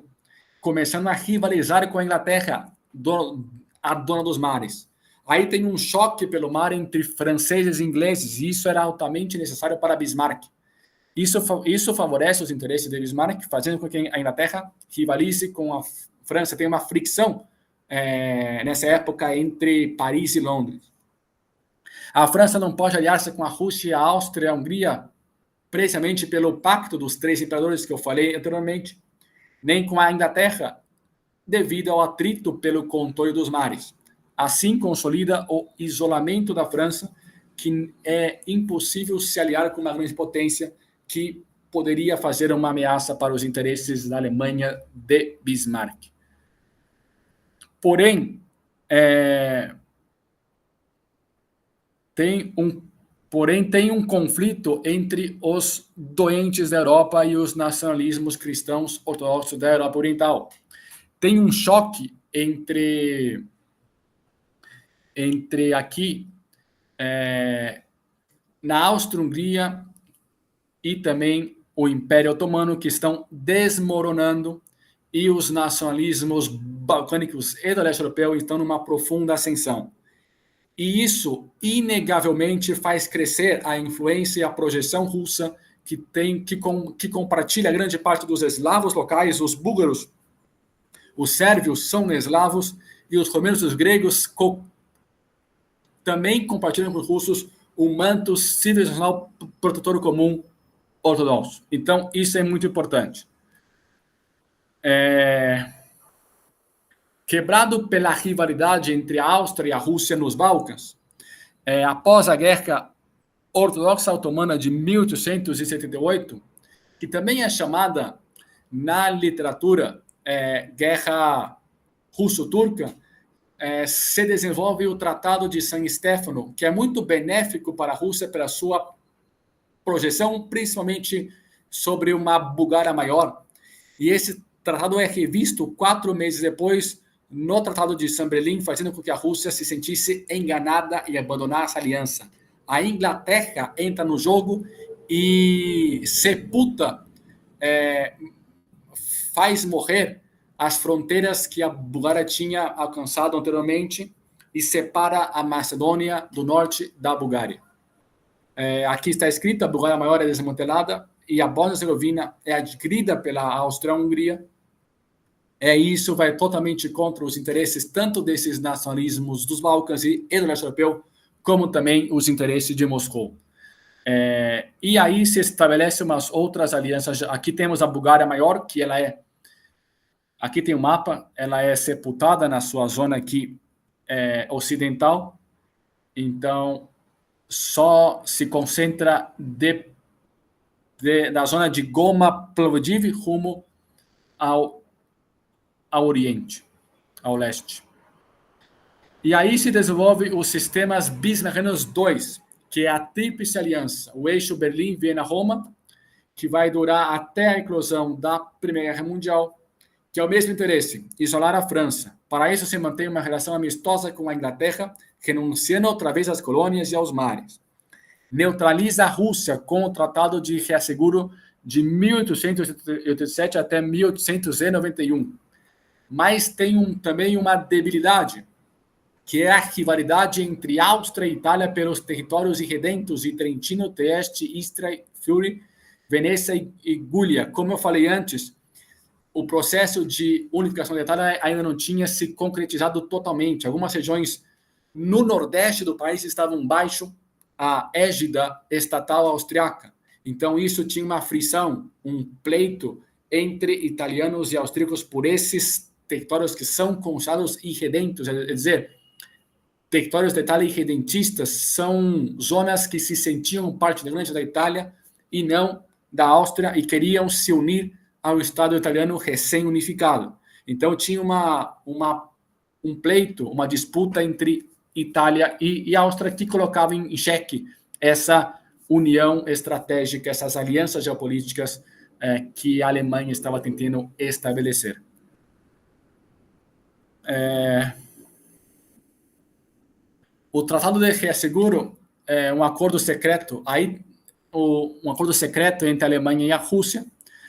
começando a rivalizar com a Inglaterra, a dona dos mares. Aí tem um choque pelo mar entre franceses e ingleses, e isso era altamente necessário para Bismarck. Isso favorece os interesses de Bismarck, fazendo com que a Inglaterra rivalize com a França. Tem uma fricção nessa época entre Paris e Londres. A França não pode aliar-se com a Rússia, a Áustria e a Hungria, precisamente pelo pacto dos três imperadores que eu falei anteriormente, nem com a Inglaterra, devido ao atrito pelo controle dos mares. Assim consolida o isolamento da França, que é impossível se aliar com uma grande potência que poderia fazer uma ameaça para os interesses da Alemanha de Bismarck. Porém, tem um conflito entre os doentes da Europa e os nacionalismos cristãos ortodoxos da Europa Oriental. Tem um choque entre aqui, na Áustria-Hungria e também o Império Otomano, que estão desmoronando, e os nacionalismos balcânicos e do leste europeu estão numa profunda ascensão. E isso, inegavelmente, faz crescer a influência e a projeção russa, que compartilha grande parte dos eslavos locais. Os búlgaros, os sérvios são eslavos, e os romenos e os gregos também compartilham com os russos o manto civilizacional protetor comum ortodoxo. Então, isso é muito importante. Quebrado pela rivalidade entre a Áustria e a Rússia nos Balcãs, após a Guerra Ortodoxa Otomana de 1878, que também é chamada na literatura Guerra Russo-Turca, se desenvolve o Tratado de San Stefano, que é muito benéfico para a Rússia pela sua projeção, principalmente sobre uma Bulgária maior. E esse tratado é revisto 4 meses depois no Tratado de San Berlim, fazendo com que a Rússia se sentisse enganada e abandonasse a aliança. A Inglaterra entra no jogo e sepulta, faz morrer as fronteiras que a Bulgária tinha alcançado anteriormente e separa a Macedônia do norte da Bulgária. Aqui está escrito: a Bulgária maior é desmantelada e a Bósnia-Herzegovina é adquirida pela Áustria-Hungria. Isso vai totalmente contra os interesses tanto desses nacionalismos dos Balcãs e do leste europeu, como também os interesses de Moscou. E aí se estabelece umas outras alianças. Aqui temos a Bulgária maior, que ela aqui tem um mapa, ela é sepultada na sua zona aqui ocidental. Então, só se concentra da zona de Goma Plovdiv rumo ao oriente, ao leste. E aí se desenvolve os sistemas bismarckianos II, que é a Tríplice Aliança, o eixo Berlim, Viena, Roma, que vai durar até a eclosão da Primeira Guerra Mundial, que é o mesmo interesse: isolar a França. Para isso se mantém uma relação amistosa com a Inglaterra, renunciando outra vez às colônias e aos mares. Neutraliza a Rússia com o Tratado de Reasseguro de 1887 até 1891. Mas tem também uma debilidade, que é a rivalidade entre Áustria e Itália pelos territórios irredentos de Trentino, Trieste, Istria, Friuli, Veneza e Giulia. Como eu falei antes, o processo de unificação da Itália ainda não tinha se concretizado totalmente. Algumas regiões no nordeste do país estavam baixo a égida estatal austriaca. Então, isso tinha uma frição, um pleito entre italianos e austríacos por esses territórios que são considerados irredentos, é dizer, territórios da Itália irredentistas são zonas que se sentiam parte da Itália e não da Áustria e queriam se unir ao Estado italiano recém-unificado. Então, tinha um pleito, uma disputa entre Itália e Áustria que colocava em xeque essa união estratégica, essas alianças geopolíticas que a Alemanha estava tentando estabelecer. O Tratado de Reasseguro é um acordo secreto, um acordo secreto entre a Alemanha e a Rússia,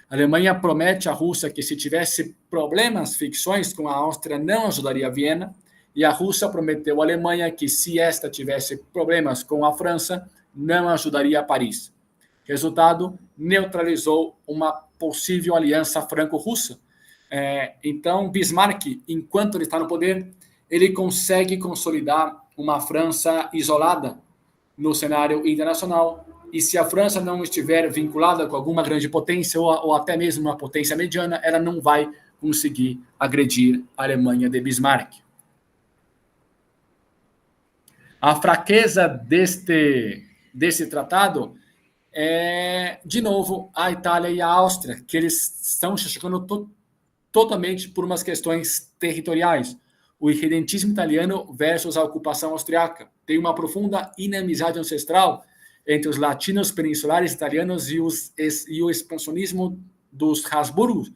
A Alemanha promete à Rússia que, se tivesse problemas, fricções com a Áustria, não ajudaria Viena, e a Rússia prometeu à Alemanha que, se esta tivesse problemas com a França, não ajudaria Paris. Resultado, neutralizou uma possível aliança franco-russa. Então, Bismarck, enquanto ele está no poder, ele consegue consolidar uma França isolada no cenário internacional, e se a França não estiver vinculada com alguma grande potência, ou até mesmo uma potência mediana, ela não vai conseguir agredir a Alemanha de Bismarck. A fraqueza desse tratado é, de novo, a Itália e a Áustria, que eles estão chegando totalmente por umas questões territoriais. O irredentismo italiano versus a ocupação austriaca. Tem uma profunda inimizade ancestral entre os latinos peninsulares italianos e o expansionismo dos Habsburgos.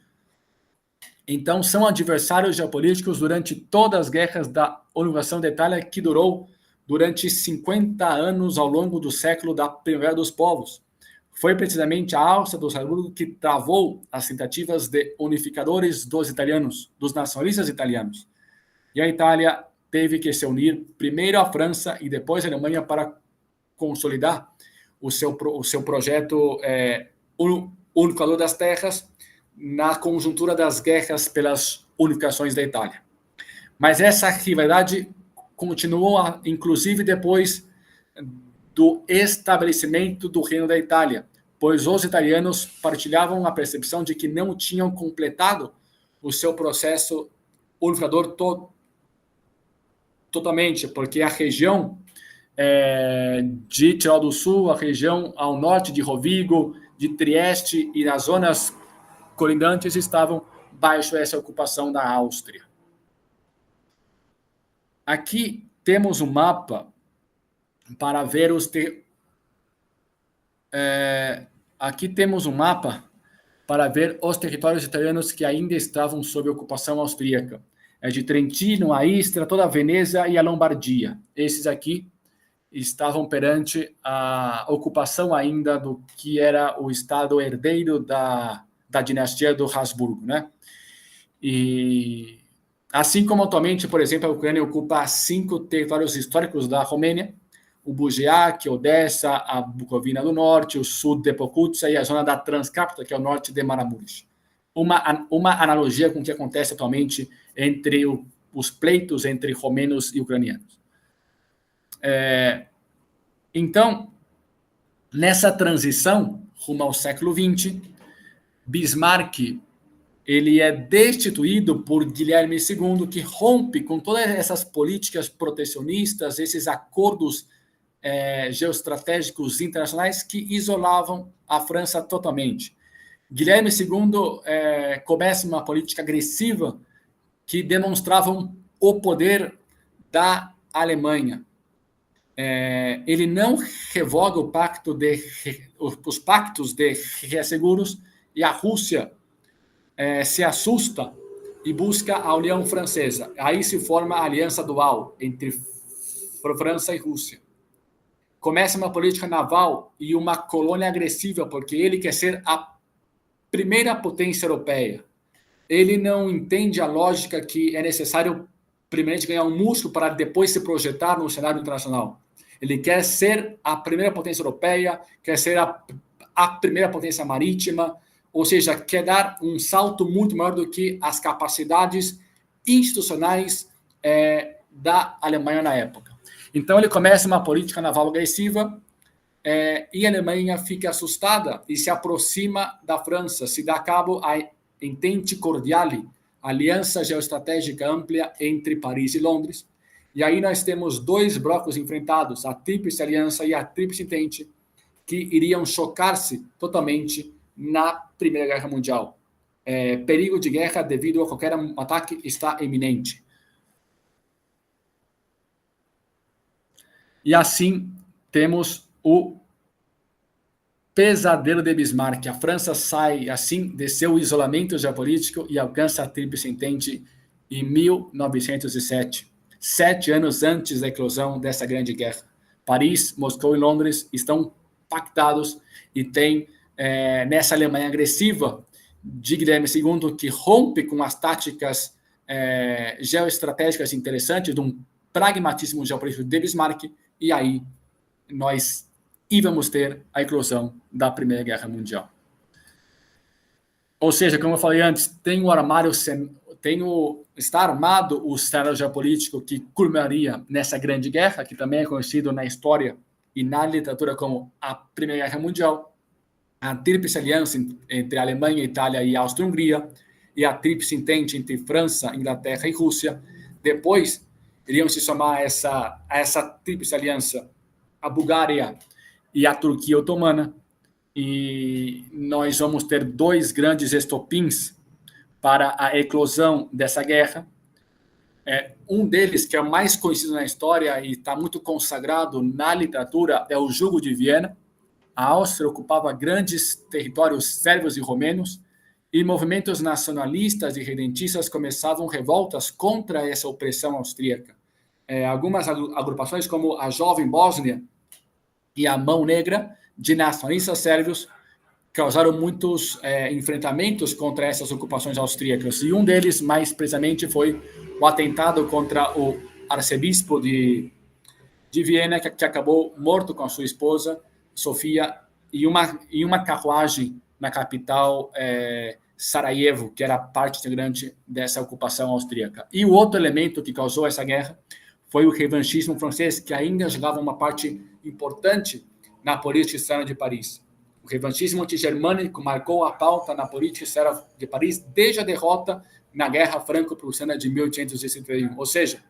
Então, são adversários geopolíticos durante todas as guerras da unificação da Itália, que durou durante 50 anos ao longo do século da Primavera dos Povos. Foi precisamente a Áustria dos Habsburgo que travou as tentativas de unificadores dos italianos, dos nacionalistas italianos. E a Itália teve que se unir primeiro à França e depois à Alemanha para consolidar o seu projeto unificador das terras na conjuntura das guerras pelas unificações da Itália. Mas essa rivalidade continuou, inclusive, depois do estabelecimento do Reino da Itália, pois os italianos partilhavam a percepção de que não tinham completado o seu processo unificador totalmente, porque a região de Tirol do Sul, a região ao norte de Rovigo, de Trieste e nas zonas colindantes estavam baixo essa ocupação da Áustria. Aqui temos um mapa para ver aqui temos um mapa para ver os territórios italianos que ainda estavam sob ocupação austríaca. É de Trentino, a Istria, toda a Veneza e a Lombardia. Esses aqui estavam perante a ocupação ainda do que era o estado herdeiro da dinastia do Habsburgo, né? E assim como atualmente, por exemplo, a Ucrânia ocupa 5 territórios históricos da Romênia, o Buziak, Odessa, a Bucovina do Norte, o sul de Pokutsa e a zona da Transcapta, que é o norte de Maramuresh. Uma analogia com o que acontece atualmente entre os pleitos entre romenos e ucranianos. Então, nessa transição rumo ao século XX, Bismarck ele é destituído por Guilherme II, que rompe com todas essas políticas protecionistas, esses acordos geoestratégicos internacionais que isolavam a França totalmente. Guilherme II começa uma política agressiva que demonstrava o poder da Alemanha. Ele não revoga os pactos de reasseguros, e a Rússia se assusta e busca a União Francesa. Aí se forma a aliança dual entre França e Rússia. Começa uma política naval e uma colônia agressiva, porque ele quer ser a primeira potência europeia. Ele não entende a lógica que é necessário primeiramente ganhar um músculo para depois se projetar no cenário internacional. Ele quer ser a primeira potência europeia, quer ser a primeira potência marítima, ou seja, quer dar um salto muito maior do que as capacidades institucionais da Alemanha na época. Então ele começa uma política naval agressiva e a Alemanha fica assustada e se aproxima da França, se dá cabo a Entente Cordiale, aliança geoestratégica ampla entre Paris e Londres. E aí nós temos 2 blocos enfrentados, a Tríplice Aliança e a Tríplice Entente, que iriam chocar-se totalmente na Primeira Guerra Mundial. Perigo de guerra devido a qualquer ataque está iminente. E assim temos o pesadelo de Bismarck. A França sai assim de seu isolamento geopolítico e alcança a Tríplice Entente em 1907, 7 anos antes da eclosão dessa grande guerra. Paris, Moscou e Londres estão pactados e tem nessa Alemanha agressiva de Guilherme II, que rompe com as táticas geoestratégicas interessantes de um pragmatismo geopolítico de Bismarck, e aí nós íamos ter a eclosão da Primeira Guerra Mundial. Ou seja, como eu falei antes, está armado o cenário geopolítico que culminaria nessa grande guerra, que também é conhecido na história e na literatura como a Primeira Guerra Mundial, a Tríplice Aliança entre Alemanha, Itália e Áustria-Hungria, e a Tríplice Entente entre França, Inglaterra e Rússia. Depois, iriam se somar a essa Tríplice Aliança a Bulgária e a Turquia Otomana, e nós vamos ter dois grandes estopins para a eclosão dessa guerra. Um deles, que é o mais conhecido na história e está muito consagrado na literatura, é o Jugo de Viena. A Áustria ocupava grandes territórios sérvios e romenos, e movimentos nacionalistas e redentistas começavam revoltas contra essa opressão austríaca. Algumas agrupações, como a Jovem Bósnia e a Mão Negra, de nacionalistas sérvios, causaram muitos enfrentamentos contra essas ocupações austríacas. E um deles, mais precisamente, foi o atentado contra o arcebispo de Viena, que acabou morto com a sua esposa, Sofia, e uma carruagem na capital Sarajevo, que era parte integrante dessa ocupação austríaca. E o outro elemento que causou essa guerra foi o revanchismo francês, que ainda jogava uma parte importante na política externa de Paris. O revanchismo antigermânico marcou a pauta na política externa de Paris desde a derrota na Guerra Franco-Prussiana de 1861. Ou seja,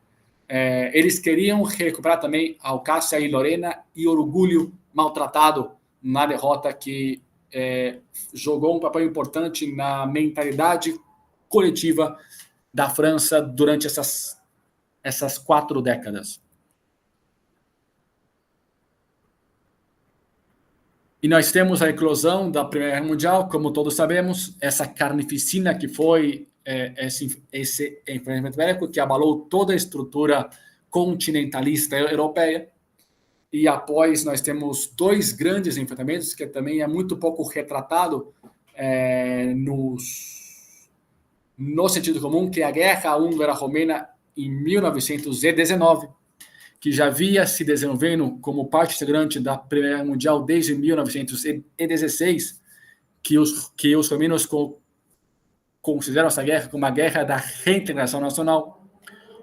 eles queriam recuperar também Alsácia e Lorena e orgulho maltratado na derrota, que jogou um papel importante na mentalidade coletiva da França durante essas 4 décadas. E nós temos a eclosão da Primeira Guerra Mundial, como todos sabemos, essa carnificina que foi esse enfrentamento bélico que abalou toda a estrutura continentalista europeia. E após, nós temos 2 grandes enfrentamentos, que também é muito pouco retratado no sentido comum, que é a Guerra Húngaro-Romena em 1919, que já havia se desenvolvendo como parte integrante da Primeira Guerra Mundial desde 1916, que os romenos consideram essa guerra como uma guerra da reintegração nacional,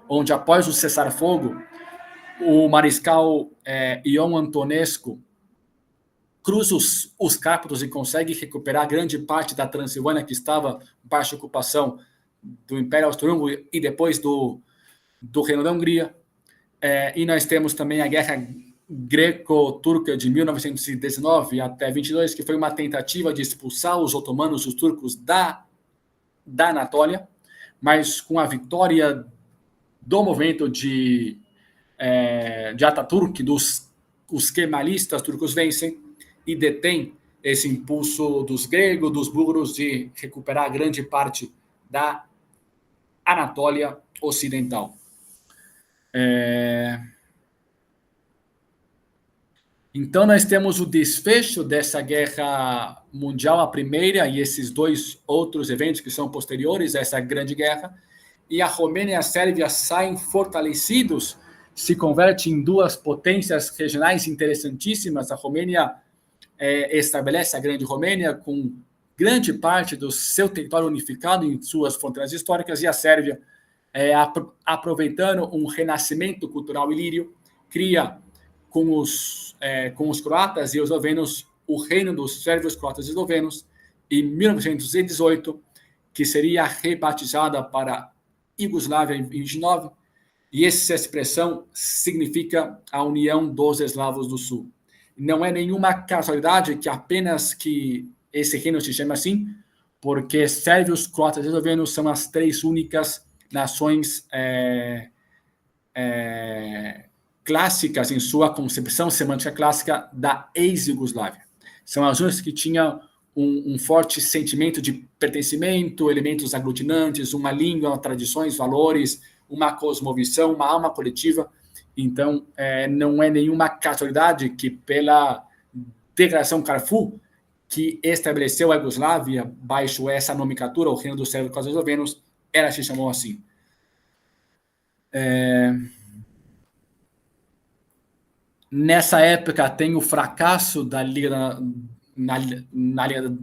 onde, após o cessar-fogo, o mariscal Ion Antonescu cruza os Cárpatos e consegue recuperar grande parte da Transilvânia, que estava baixo ocupação do Império Austro-Húngaro e depois do Reino da Hungria. E nós temos também a Guerra Greco-Turca de 1919 até 22, que foi uma tentativa de expulsar os otomanos, os turcos, da Anatólia, mas com a vitória do movimento de Ataturk, os kemalistas turcos vencem e detêm esse impulso dos gregos, dos búlgaros, de recuperar grande parte da Anatólia Ocidental. Então, nós temos o desfecho dessa guerra mundial, a primeira, e esses 2 outros eventos que são posteriores a essa grande guerra, e a Romênia e a Sérvia saem fortalecidos, se convertem em 2 potências regionais interessantíssimas. A Romênia estabelece a Grande Romênia com grande parte do seu território unificado em suas fronteiras históricas, e a Sérvia, aproveitando um renascimento cultural ilírio, cria com os croatas e os eslovenos o Reino dos Sérvios, Croatas e Eslovenos, em 1918, que seria rebatizada para Iugoslávia em 1929, e essa expressão significa a união dos eslavos do sul. Não é nenhuma casualidade que esse reino se chama assim, porque sérvios, croatas e eslovenos são as 3 únicas nações clássicas em sua concepção semântica clássica da ex-Iugoslávia. São as únicas que tinham um forte sentimento de pertencimento, elementos aglutinantes, uma língua, tradições, valores, uma cosmovisão, uma alma coletiva. Então, não é nenhuma casualidade que, pela Declaração Carrefour, que estabeleceu a Iugoslávia baixo essa nomenclatura, o Reino dos Sérvios Eslovenos, ela se chamou assim. Nessa época tem o fracasso da Liga na Liga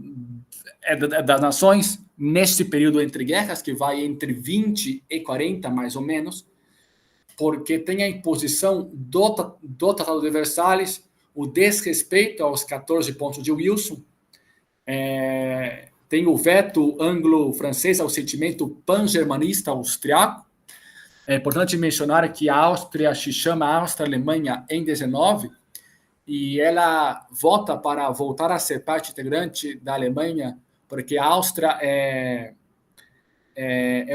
das Nações, nesse período entre guerras, que vai entre 20 e 40, mais ou menos, porque tem a imposição do Tratado de Versalhes, o desrespeito aos 14 pontos de Wilson, tem o veto anglo-francês ao sentimento pan-germanista austriaco. É importante mencionar que a Áustria se chama Áustria-Alemanha em 19, e ela vota para voltar a ser parte integrante da Alemanha, porque a Áustria é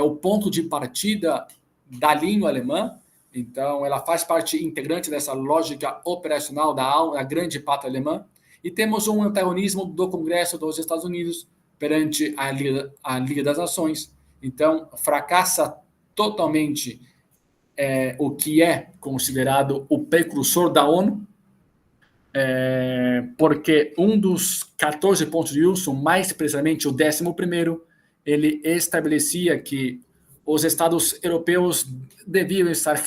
o ponto de partida da língua alemã, então ela faz parte integrante dessa lógica operacional da grande pátria alemã, e temos um antagonismo do Congresso dos Estados Unidos perante a Liga das Nações, então fracassa totalmente o que é considerado o precursor da ONU, porque um dos 14 pontos de Wilson, mais precisamente o 11º, ele estabelecia que os Estados europeus deviam estar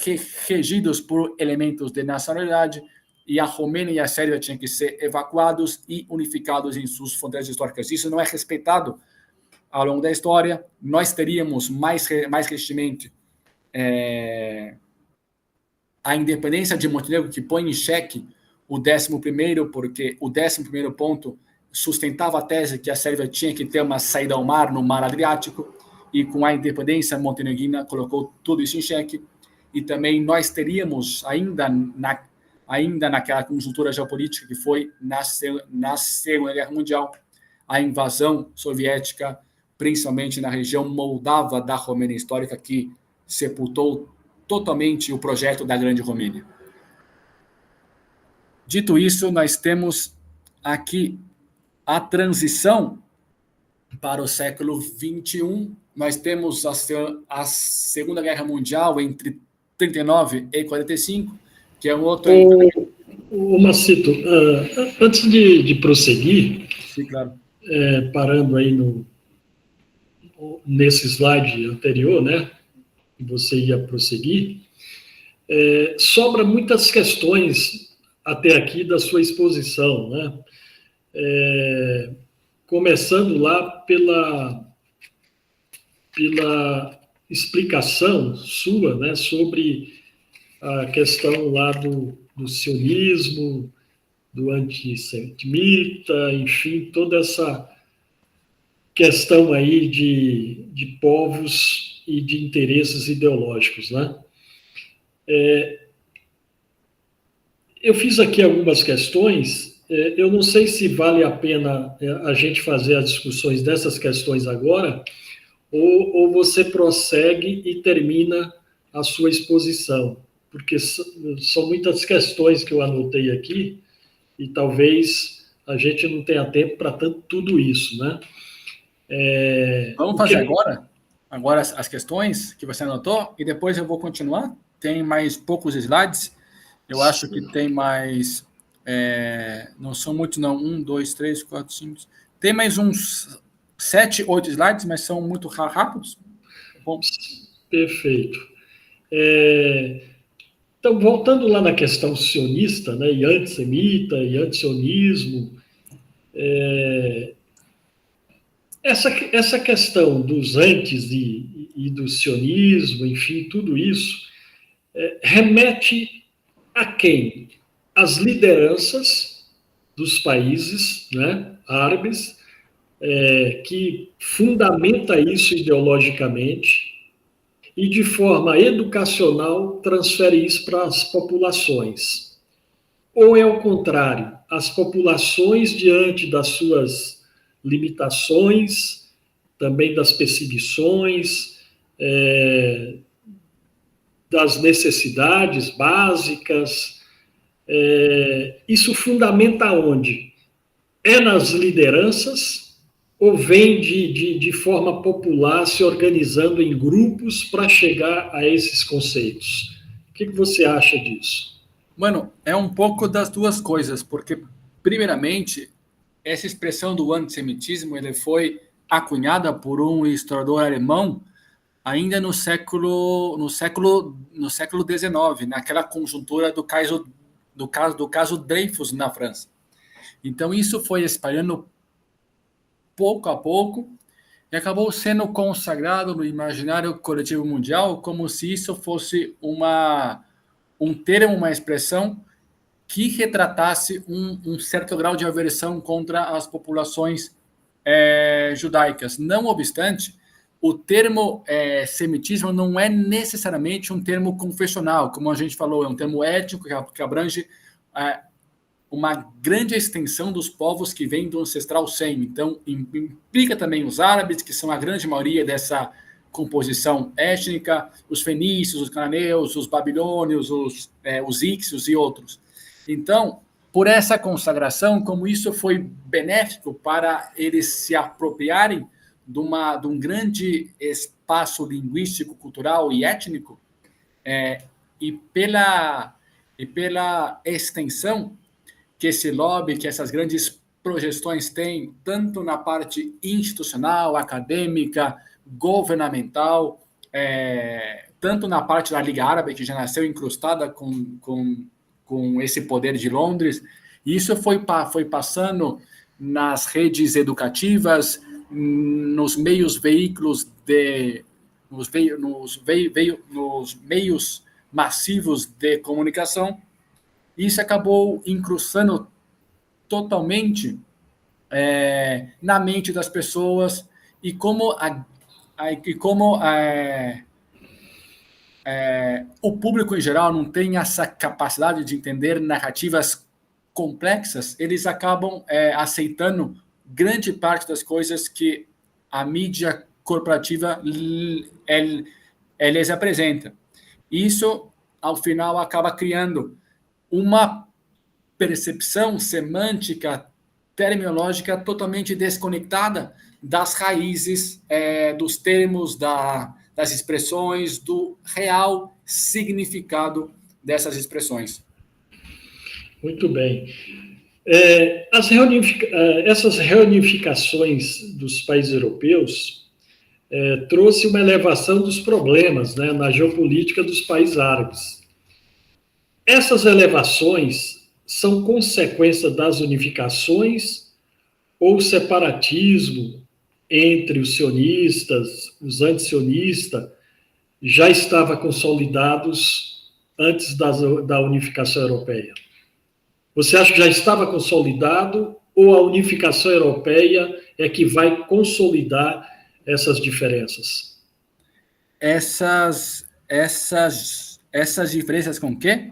regidos por elementos de nacionalidade, e a Romênia e a Sérvia tinham que ser evacuados e unificados em suas fronteiras históricas. Isso não é respeitado ao longo da história. Nós teríamos mais recentemente a independência de Montenegro, que põe em xeque o 11º, porque o 11º ponto sustentava a tese que a Sérvia tinha que ter uma saída ao mar, no Mar Adriático, e com a independência montenegrina colocou tudo isso em xeque. E também nós teríamos, ainda naquela conjuntura geopolítica que foi na Segunda Guerra Mundial, a invasão soviética, principalmente na região moldava da Romênia histórica, que sepultou totalmente o projeto da Grande Romênia. Dito isso, nós temos aqui a transição para o século XXI. Nós temos a Segunda Guerra Mundial entre 39 e 45, que é um outro... Macito, antes de prosseguir, sim, claro. Parando aí nesse slide anterior, né, que você ia prosseguir, sobra muitas questões até aqui da sua exposição, né? Começando lá pela explicação sua, né, sobre a questão lá do sionismo, do antissemita, enfim, toda essa questão aí de povos e de interesses ideológicos, né? Eu fiz aqui algumas questões. Eu não sei se vale a pena a gente fazer as discussões dessas questões agora, ou você prossegue e termina a sua exposição, porque são muitas questões que eu anotei aqui e talvez a gente não tenha tempo para tudo isso, né? Vamos fazer agora as questões que você anotou, e depois eu vou continuar. Tem mais poucos slides. Eu acho que tem mais... não são muitos, não. 1, 2, 3, 4, 5... Tem mais uns 7, 8 slides, mas são muito rápidos. Bom. Perfeito. Então, voltando lá na questão sionista, né, e antissemita, e antisionismo, essa questão dos antes e do sionismo, enfim, tudo isso, remete a quem? As lideranças dos países, né, árabes, que fundamenta isso ideologicamente e, de forma educacional, transfere isso para as populações. Ou é o contrário, as populações, diante das suas limitações, também das perseguições, das necessidades básicas, isso fundamenta onde? É nas lideranças ou vem de forma popular se organizando em grupos para chegar a esses conceitos? O que você acha disso? Mano, é um pouco das duas coisas, porque, primeiramente, essa expressão do antissemitismo ele foi acunhada por um historiador alemão ainda no século XIX, naquela conjuntura do caso Dreyfus na França. Então isso foi espalhando pouco a pouco e acabou sendo consagrado no imaginário coletivo mundial como se isso fosse um termo, uma expressão que retratasse um certo grau de aversão contra as populações judaicas. Não obstante, o termo semitismo não é necessariamente um termo confessional, como a gente falou, é um termo étnico que abrange uma grande extensão dos povos que vêm do ancestral Sem. Então, implica também os árabes, que são a grande maioria dessa composição étnica, os fenícios, os cananeus, os babilônios, os íxios e outros. Então, por essa consagração, como isso foi benéfico para eles se apropriarem de um grande espaço linguístico, cultural e étnico, e pela extensão que esse lobby, que essas grandes projeções têm, tanto na parte institucional, acadêmica, governamental, tanto na parte da Liga Árabe, que já nasceu incrustada com esse poder de Londres. E isso foi passando nas redes educativas, nos meios nos meios massivos de comunicação. Isso acabou incrustando totalmente na mente das pessoas e como o público em geral não tem essa capacidade de entender narrativas complexas, eles acabam aceitando grande parte das coisas que a mídia corporativa lhes apresenta. Isso, ao final, acaba criando uma percepção semântica, terminológica totalmente desconectada das raízes dos termos, das expressões, do real significado dessas expressões. Muito bem. Essas reunificações dos países europeus trouxe uma elevação dos problemas, né, na geopolítica dos países árabes. Essas elevações são consequência das unificações ou separatismo entre os sionistas, os antisionistas, já estava consolidados antes da unificação europeia? Você acha que já estava consolidado ou a unificação europeia é que vai consolidar essas diferenças? Essas diferenças com o quê?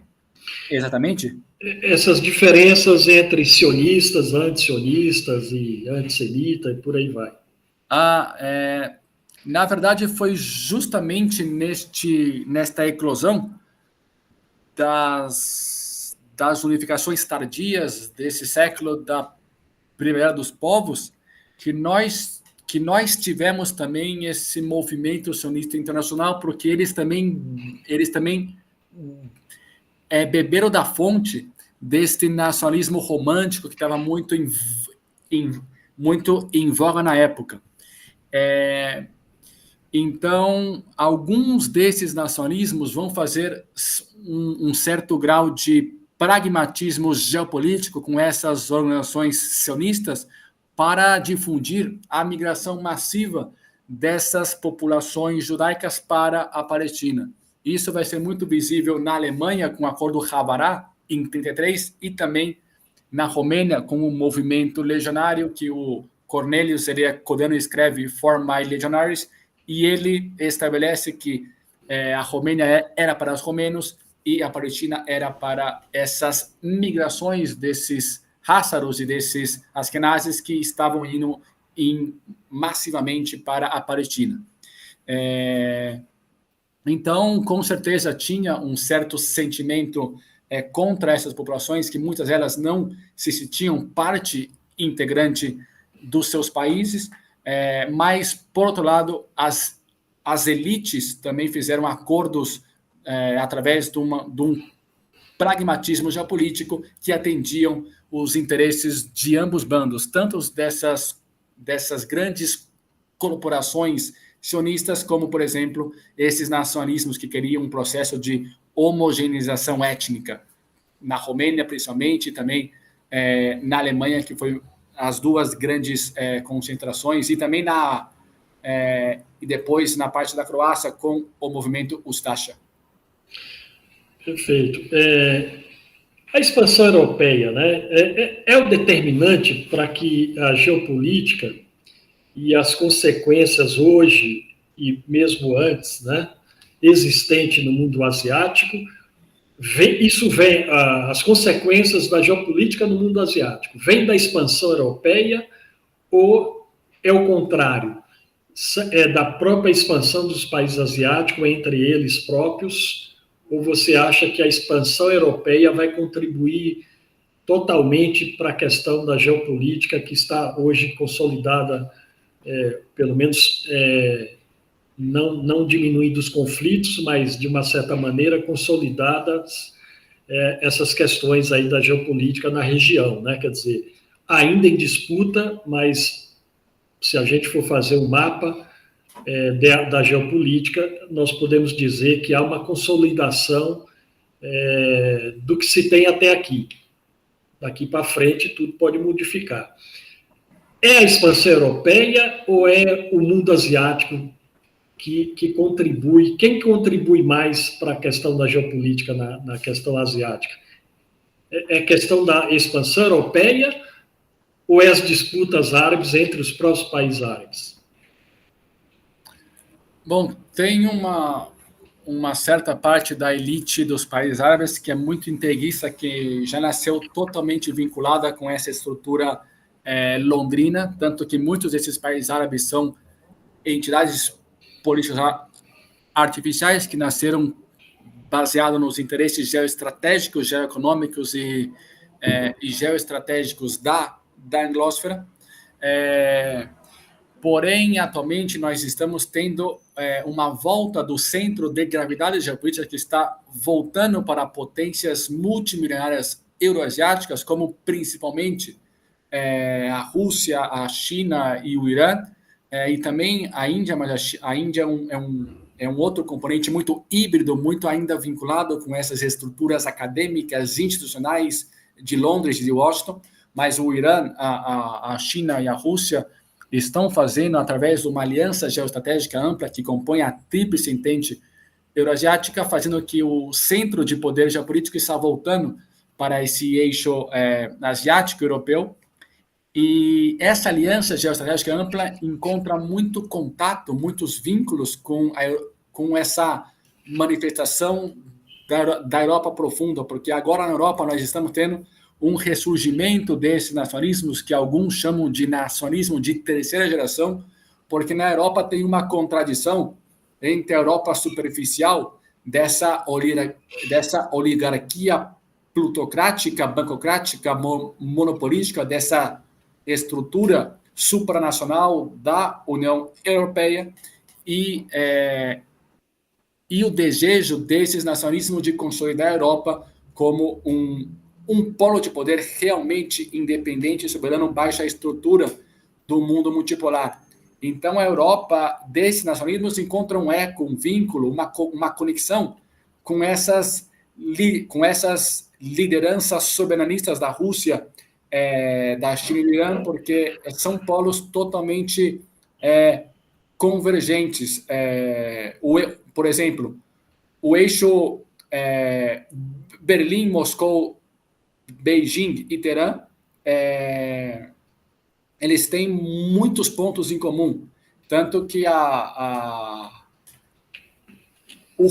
Exatamente? Essas diferenças entre sionistas, antisionistas e antissemita e por aí vai. Na verdade, foi justamente nesta eclosão das unificações tardias desse século da Primeira dos Povos que nós tivemos também esse movimento sionista internacional, porque eles também beberam da fonte deste nacionalismo romântico que estava muito em voga na época. Então, alguns desses nacionalismos vão fazer um certo grau de pragmatismo geopolítico com essas organizações sionistas para difundir a migração massiva dessas populações judaicas para a Palestina. Isso vai ser muito visível na Alemanha com o Acordo Havará, em 1933, e também na Romênia com o movimento legionário, que o Cornelius Codeno escreve For My Legionaries, e ele estabelece que a Romênia era para os romenos e a Palestina era para essas migrações desses Hássaros e desses Askenazes que estavam indo massivamente para a Palestina. Então, com certeza, tinha um certo sentimento contra essas populações, que muitas delas não se sentiam parte integrante dos seus países, mas, por outro lado, as elites também fizeram acordos através de um pragmatismo geopolítico que atendiam os interesses de ambos bandos, tanto dessas grandes corporações sionistas, como, por exemplo, esses nacionalismos que queriam um processo de homogeneização étnica, na Romênia, principalmente, e também na Alemanha, que foi as duas grandes concentrações, e também e depois na parte da Croácia com o movimento Ustaša. Perfeito. A expansão europeia, né, é o determinante para que a geopolítica e as consequências hoje e mesmo antes, né, existente no mundo asiático, as consequências da geopolítica no mundo asiático, vem da expansão europeia ou é o contrário? É da própria expansão dos países asiáticos entre eles próprios, ou você acha que a expansão europeia vai contribuir totalmente para a questão da geopolítica que está hoje consolidada, pelo menos não diminuindo os conflitos, mas de uma certa maneira consolidadas essas questões aí da geopolítica na região, né? Quer dizer, ainda em disputa, mas se a gente for fazer um mapa da geopolítica, nós podemos dizer que há uma consolidação do que se tem até aqui. Daqui para frente, tudo pode modificar. É a expansão europeia ou é o mundo asiático que contribui? Quem contribui mais para a questão da geopolítica na questão asiática? É questão da expansão europeia ou é as disputas árabes entre os próprios países árabes? Bom, tem uma certa parte da elite dos países árabes que é muito integrista, que já nasceu totalmente vinculada com essa estrutura londrina, tanto que muitos desses países árabes são entidades políticas artificiais que nasceram baseadas nos interesses geoestratégicos, geoeconômicos e geoestratégicos da anglósfera. Porém, atualmente, nós estamos tendo uma volta do centro de gravidade geopolítica que está voltando para potências multimilionárias euroasiáticas, como principalmente a Rússia, a China e o Irã, e também a Índia, mas a Índia é um outro componente muito híbrido, muito ainda vinculado com essas estruturas acadêmicas, institucionais de Londres e de Washington, mas o Irã, a China e a Rússia estão fazendo, através de uma aliança geoestratégica ampla que compõe a tríplice entente euroasiática, fazendo que o centro de poder geopolítico está voltando para esse eixo asiático europeu. E essa aliança geoestratégica ampla encontra muito contato, muitos vínculos com essa manifestação da Europa profunda, porque agora na Europa nós estamos tendo um ressurgimento desses nacionalismos que alguns chamam de nacionalismo de terceira geração, porque na Europa tem uma contradição entre a Europa superficial dessa oligarquia plutocrática, bancocrática, monopolística, dessa estrutura supranacional da União Europeia e o desejo desses nacionalismos de consolidar a Europa como um polo de poder realmente independente e soberano baixa a estrutura do mundo multipolar. Então, a Europa, desses nacionalismos, encontra um eco, um vínculo, uma conexão com essas lideranças soberanistas da Rússia, da China e do Irã, porque são polos totalmente convergentes. Por exemplo, o eixo Berlim, Moscou, Beijing e Teherã, eles têm muitos pontos em comum, tanto que o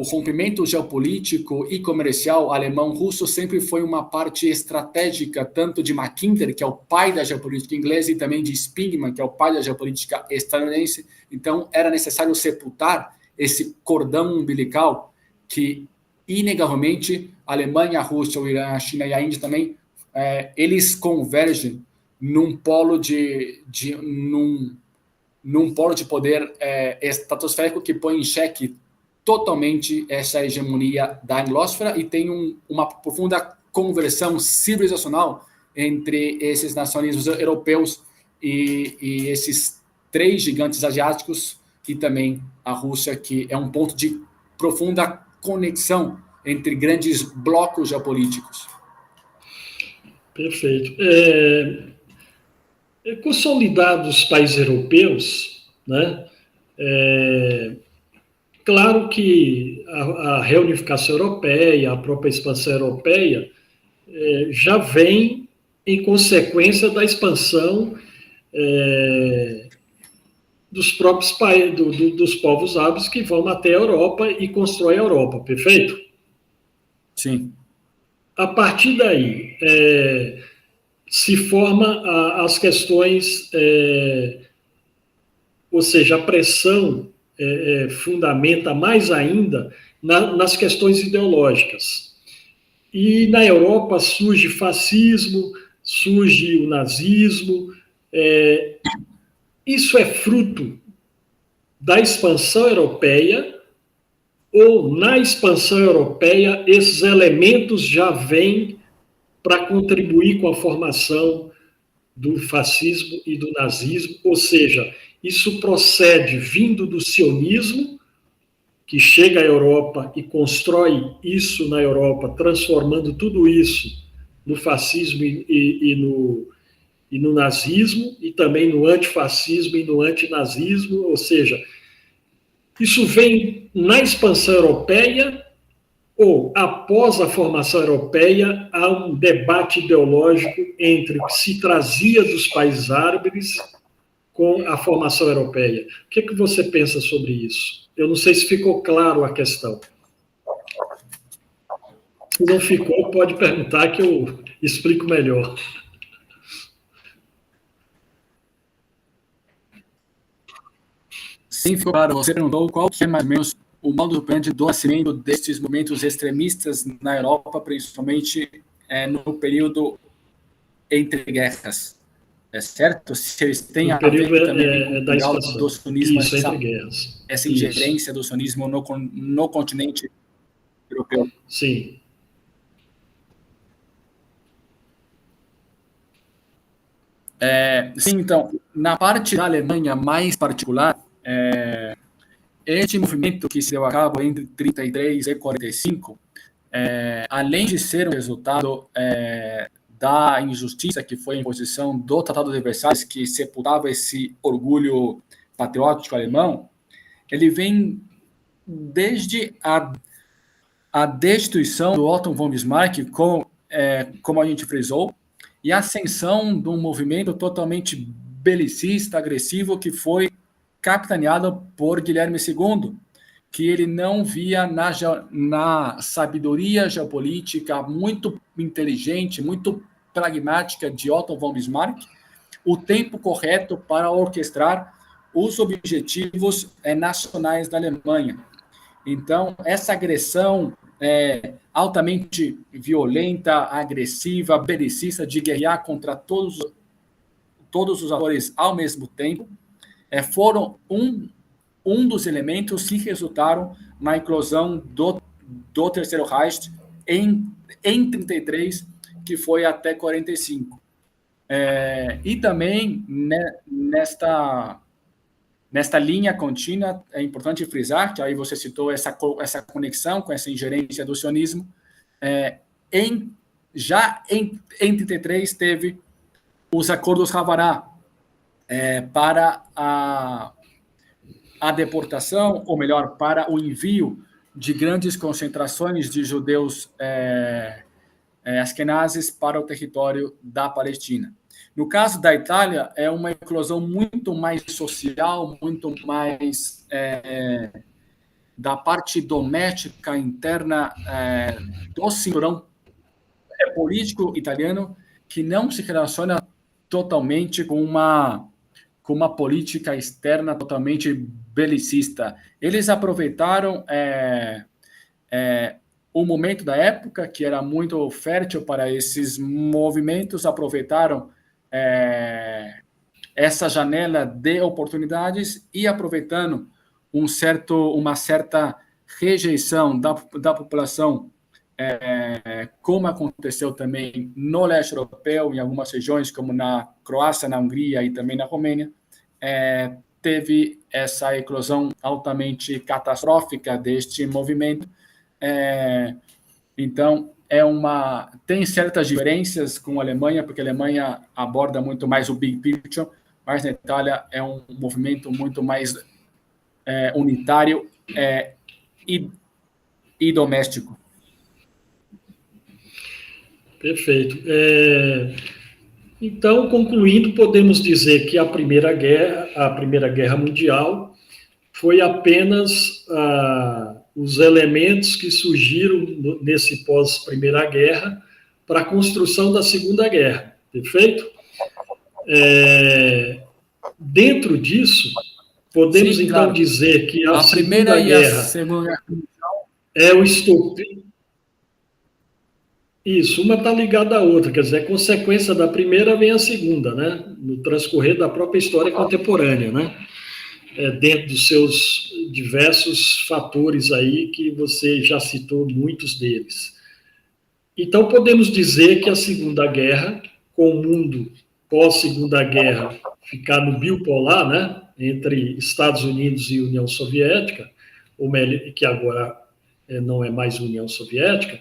rompimento geopolítico e comercial alemão-russo sempre foi uma parte estratégica, tanto de Mackinder, que é o pai da geopolítica inglesa, e também de Spingman, que é o pai da geopolítica estadunidense. Então, era necessário sepultar esse cordão umbilical que, inegavelmente, a Alemanha, a Rússia, o Irã, a China e a Índia também, eles convergem num polo num polo de poder estratosférico que põe em xeque totalmente essa hegemonia da anglósfera e tem uma profunda conversão civilizacional entre esses nacionalismos europeus e esses três gigantes asiáticos, e também a Rússia, que é um ponto de profunda conexão entre grandes blocos geopolíticos. Perfeito. Consolidados os países europeus, né? Claro que a reunificação europeia, a própria expansão europeia, já vem em consequência da expansão dos próprios países, dos povos árabes que vão até a Europa e constroem a Europa, perfeito? Sim. A partir daí, se forma as questões, ou seja, a pressão fundamenta mais ainda nas questões ideológicas. E na Europa surge fascismo, surge o nazismo. Isso é fruto da expansão europeia, ou na expansão europeia esses elementos já vêm para contribuir com a formação do fascismo e do nazismo, ou seja, isso procede vindo do sionismo, que chega à Europa e constrói isso na Europa, transformando tudo isso no fascismo e no nazismo, e também no antifascismo e no antinazismo, ou seja, isso vem na expansão europeia, ou após a formação europeia, há um debate ideológico entre o que se trazia dos países árabes com a formação europeia. O que você pensa sobre isso? Eu não sei se ficou claro a questão. Se não ficou, pode perguntar que eu explico melhor. Sim, ficou claro. Você perguntou qual que é mais ou menos o modo operandi do nascimento destes movimentos extremistas na Europa, principalmente no período entre guerras. É certo? Se eles têm a ver também com o grau do sionismo, essa ingerência do sionismo no continente europeu. Sim. Sim, então, na parte da Alemanha mais particular, este movimento que se deu a cabo entre 33 e 45, além de ser um resultado da injustiça que foi a imposição do Tratado de Versalhes, que sepultava esse orgulho patriótico alemão, ele vem desde a destituição do Otto von Bismarck, como a gente frisou, e a ascensão de um movimento totalmente belicista, agressivo, que foi capitaneado por Guilherme II, que ele não via na sabedoria geopolítica muito inteligente, muito pragmática de Otto von Bismarck, o tempo correto para orquestrar os objetivos nacionais da Alemanha. Então, essa agressão altamente violenta, agressiva, belicista, de guerrear contra todos os atores ao mesmo tempo, foram um dos elementos que resultaram na eclosão do Terceiro Reich em 33, que foi até 45. E também nesta linha contínua, é importante frisar, que aí você citou essa conexão com essa ingerência do sionismo, já em 33 teve os acordos Havará para a deportação, ou melhor, para o envio de grandes concentrações de judeus askenazes para o território da Palestina. No caso da Itália, é uma eclosão muito mais social, muito mais da parte doméstica interna do cinturão político italiano, que não se relaciona totalmente com uma política externa totalmente belicista. Eles aproveitaram o momento da época, que era muito fértil para esses movimentos, aproveitaram essa janela de oportunidades e, aproveitando uma certa rejeição da população como aconteceu também no leste europeu, em algumas regiões, como na Croácia, na Hungria e também na Romênia, teve essa eclosão altamente catastrófica deste movimento. Então, tem certas diferenças com a Alemanha, porque a Alemanha aborda muito mais o big picture, mas na Itália é um movimento muito mais unitário e doméstico. Perfeito. Então, concluindo, podemos dizer que a Primeira Guerra Mundial foi apenas os elementos que surgiram nesse pós-Primeira Guerra para a construção da Segunda Guerra, perfeito? Dentro disso, podemos, sim, então, claro, dizer que a Primeira Guerra, a Segunda é o estopim. Isso, uma está ligada à outra, quer dizer, a consequência da primeira vem a segunda, né? No transcorrer da própria história contemporânea, né? Dentro dos seus diversos fatores aí, que você já citou muitos deles. Então, podemos dizer que a Segunda Guerra, com o mundo pós-Segunda Guerra ficar no bipolar, né? Entre Estados Unidos e União Soviética, ou melhor, que agora não é mais União Soviética,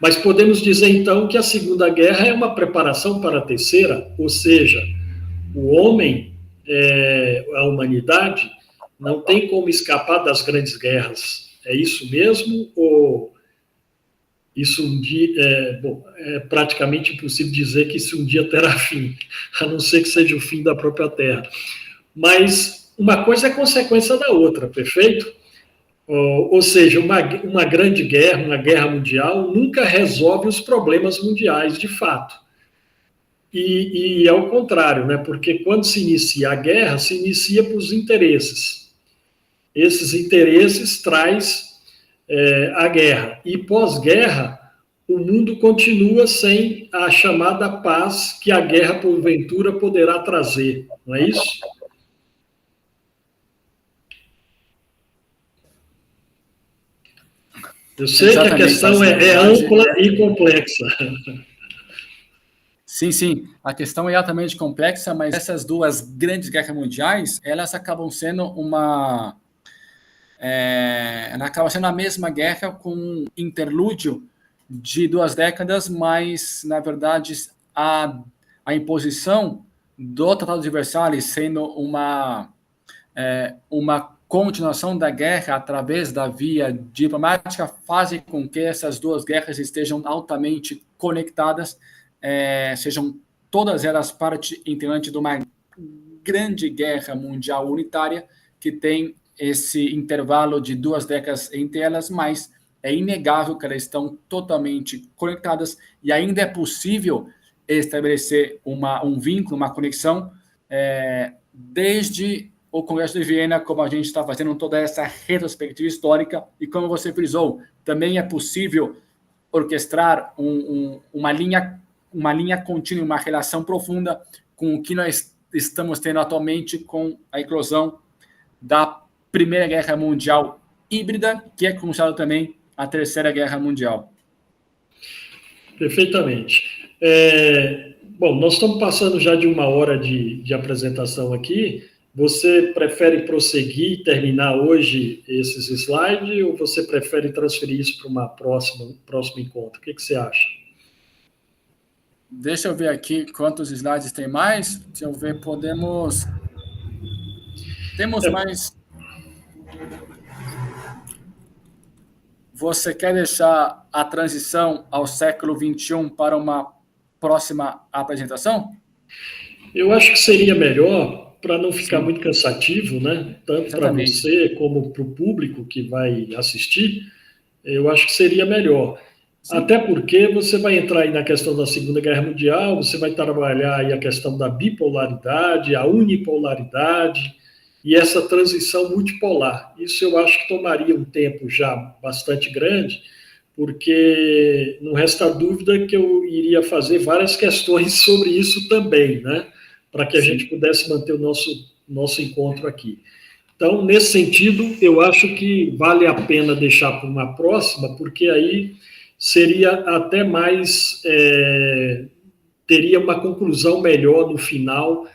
mas podemos dizer, então, que a Segunda Guerra é uma preparação para a Terceira, ou seja, o homem, a humanidade, não tem como escapar das grandes guerras. É isso mesmo? Ou isso um dia... é praticamente impossível dizer que isso um dia terá fim, a não ser que seja o fim da própria Terra. Mas uma coisa é consequência da outra, perfeito? Ou seja, uma grande guerra, uma guerra mundial, nunca resolve os problemas mundiais, de fato. E é o contrário, né? Porque quando se inicia a guerra, se inicia por os interesses. Esses interesses traz a guerra. E pós-guerra, o mundo continua sem a chamada paz que a guerra, porventura, poderá trazer. Não é isso? Eu sei, exatamente, que a questão é ampla e complexa. Sim, sim. A questão é altamente complexa, mas essas duas grandes guerras mundiais, elas acabam sendo ela acaba sendo a mesma guerra com um interlúdio de 2 décadas, mas, na verdade, a imposição do Tratado de Versalhes sendo uma continuação da guerra através da via diplomática fazem com que essas duas guerras estejam altamente conectadas, sejam todas elas parte integrante de uma grande guerra mundial unitária que tem esse intervalo de 2 décadas entre elas, mas é inegável que elas estão totalmente conectadas e ainda é possível estabelecer um vínculo, uma conexão, desde o Congresso de Viena, como a gente está fazendo toda essa retrospectiva histórica, e como você frisou, também é possível orquestrar uma linha contínua, uma relação profunda com o que nós estamos tendo atualmente com a eclosão da Primeira Guerra Mundial híbrida, que é considerada também a Terceira Guerra Mundial. Perfeitamente. Bom, nós estamos passando já de 1 hora de apresentação aqui. Você prefere prosseguir e terminar hoje esses slides ou você prefere transferir isso para um próximo encontro? O que você acha? Deixa eu ver aqui quantos slides tem mais. Se eu ver, podemos... Temos mais... Você quer deixar a transição ao século XXI para uma próxima apresentação? Eu acho que seria melhor, para não ficar muito cansativo, né? Tanto para você como para o público que vai assistir, eu acho que seria melhor. Sim. Até porque você vai entrar aí na questão da Segunda Guerra Mundial, você vai trabalhar aí a questão da bipolaridade, a unipolaridade e essa transição multipolar. Isso eu acho que tomaria um tempo já bastante grande, porque não resta dúvida que eu iria fazer várias questões sobre isso também, né? Para que a gente pudesse manter o nosso encontro aqui. Então, nesse sentido, eu acho que vale a pena deixar para uma próxima, porque aí seria até mais, teria uma conclusão melhor no final,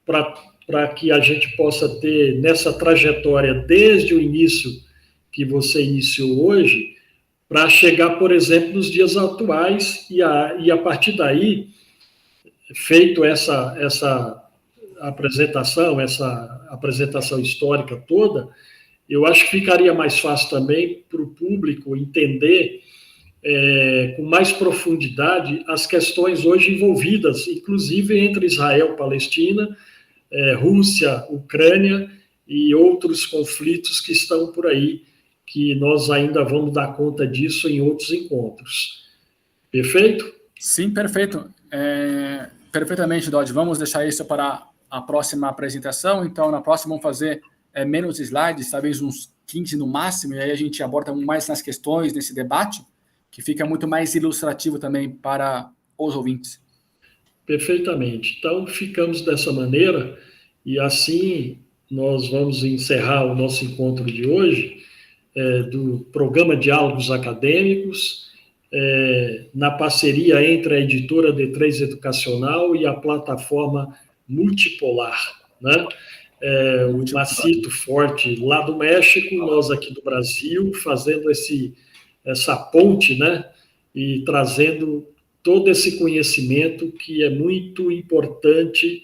para que a gente possa ter, nessa trajetória, desde o início que você iniciou hoje, para chegar, por exemplo, nos dias atuais, e a partir daí, feito essa apresentação histórica toda, eu acho que ficaria mais fácil também para o público entender com mais profundidade as questões hoje envolvidas, inclusive entre Israel e Palestina, Rússia, Ucrânia e outros conflitos que estão por aí, que nós ainda vamos dar conta disso em outros encontros. Perfeito? Sim, perfeito. Perfeitamente, Dodge. Vamos deixar isso para a próxima apresentação. Então, na próxima vamos fazer menos slides, talvez uns 15 no máximo, e aí a gente aborda mais nas questões, nesse debate, que fica muito mais ilustrativo também para os ouvintes. Perfeitamente. Então, ficamos dessa maneira, e assim nós vamos encerrar o nosso encontro de hoje, do programa Diálogos Acadêmicos, na parceria entre a editora D3 Educacional e a plataforma Multipolar, né? O Macito Forte lá do México, nós aqui do Brasil, fazendo essa ponte, né? E trazendo todo esse conhecimento que é muito importante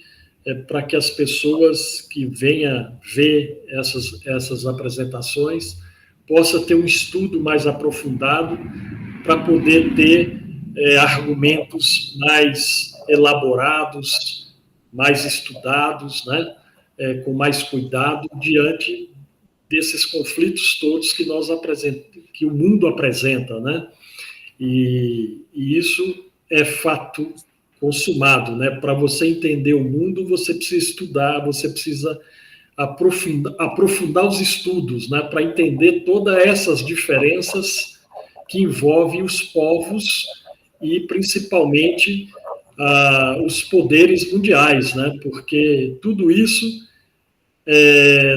para que as pessoas que venham ver essas apresentações possam ter um estudo mais aprofundado para poder ter argumentos mais elaborados, mais estudados, né? Com mais cuidado diante desses conflitos todos que o mundo apresenta, né? E isso é fato consumado, né? Para você entender o mundo, você precisa estudar, você precisa aprofundar os estudos, né? Para entender todas essas diferenças que envolvem os povos e, principalmente, os poderes mundiais, né? Porque tudo isso,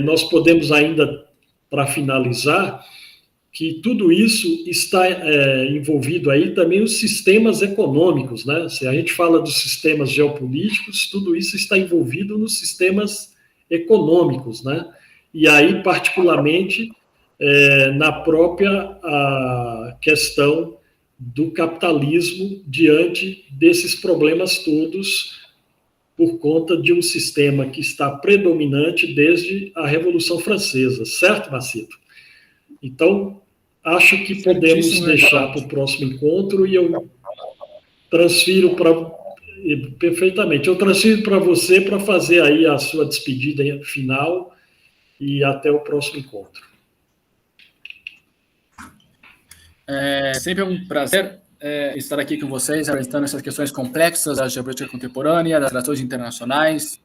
nós podemos ainda, para finalizar, que tudo isso está envolvido aí também os sistemas econômicos, né? Se a gente fala dos sistemas geopolíticos, tudo isso está envolvido nos sistemas econômicos, né? E aí, particularmente, na própria questão do capitalismo diante desses problemas todos, por conta de um sistema que está predominante desde a Revolução Francesa, certo, Macito? Então, acho que podemos deixar para o próximo encontro, e eu transfiro perfeitamente, eu transfiro para você para fazer aí a sua despedida final, e até o próximo encontro. Sempre um prazer estar aqui com vocês, apresentando essas questões complexas da geopolítica contemporânea, das relações internacionais,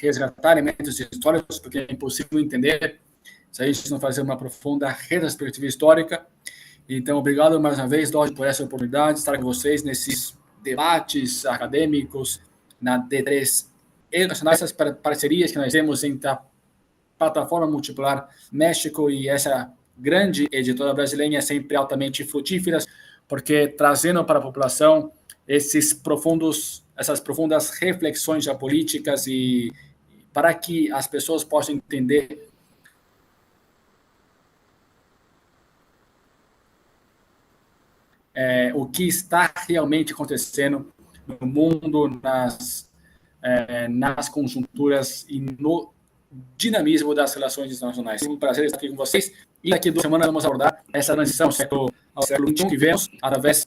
resgatar elementos históricos, porque é impossível entender se a gente não fazer uma profunda retrospectiva histórica. Então, obrigado mais uma vez, Dodge, por essa oportunidade de estar com vocês nesses debates acadêmicos na D3 Educacional, essas parcerias que nós temos entre a plataforma Multipolar México e essa grande editora brasileira, sempre altamente frutíferas, porque trazendo para a população essas profundas reflexões geopolíticas e para que as pessoas possam entender o que está realmente acontecendo no mundo, nas conjunturas e no dinamismo das relações internacionais. É um prazer estar aqui com vocês. E daqui a 2 semanas vamos abordar essa transição ao século XXI que vemos através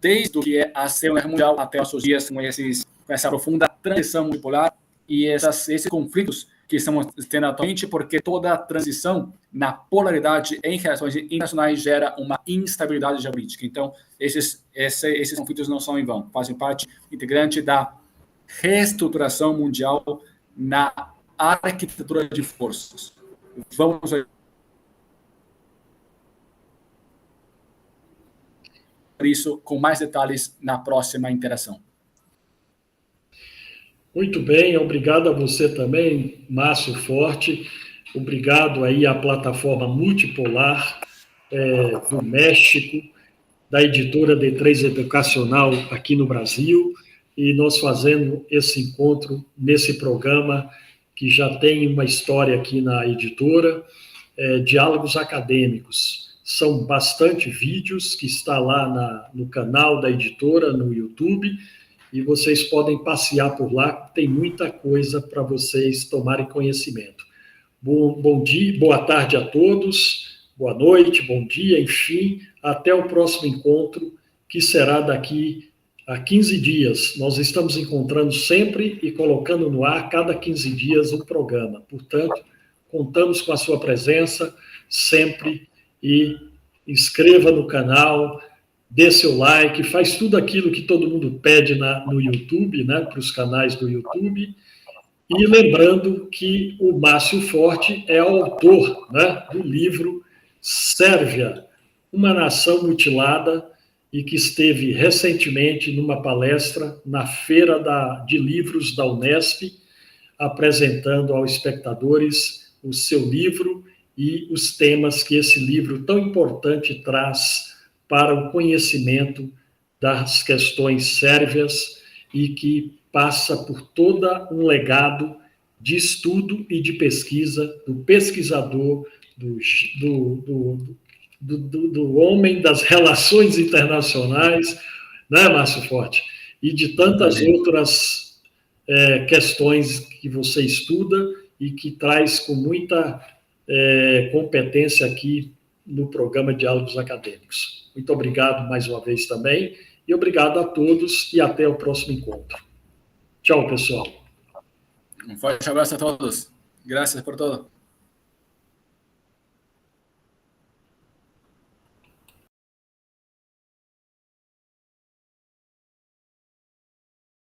desde o que é a Segunda Guerra Mundial até os nossos dias, com essa profunda transição multipolar e esses conflitos que estamos tendo atualmente, porque toda transição na polaridade em relações internacionais gera uma instabilidade geopolítica. Então, esses conflitos não são em vão, fazem parte integrante da reestruturação mundial na arquitetura de forças. Vamos ver isso com mais detalhes na próxima interação. Muito bem, obrigado a você também, Márcio Forte. Obrigado aí à plataforma Multipolar do México, da editora D3 Educacional aqui no Brasil, e nós fazendo esse encontro nesse programa que já tem uma história aqui na editora, Diálogos Acadêmicos. São bastante vídeos que está lá no canal da editora, no YouTube, e vocês podem passear por lá, tem muita coisa para vocês tomarem conhecimento. Bom dia, boa tarde a todos, boa noite, bom dia, enfim, até o próximo encontro, que será daqui a 15 dias. Nós estamos encontrando sempre e colocando no ar, cada 15 dias, um programa. Portanto, contamos com a sua presença sempre, e inscreva no canal, dê seu like, faz tudo aquilo que todo mundo pede no YouTube, né, para os canais do YouTube. E lembrando que o Márcio Forte é autor, né, do livro Sérvia, uma nação mutilada, e que esteve recentemente numa palestra na Feira de Livros da Unesp, apresentando aos espectadores o seu livro e os temas que esse livro tão importante traz para o conhecimento das questões sérvias, e que passa por todo um legado de estudo e de pesquisa do pesquisador, do homem das relações internacionais, né, Márcio Forte? E de tantas outras questões que você estuda e que traz com muita competência aqui no programa Diálogos Acadêmicos. Muito obrigado mais uma vez também, e obrigado a todos, e até o próximo encontro. Tchau, pessoal. Um forte abraço a todos. Graças por todo.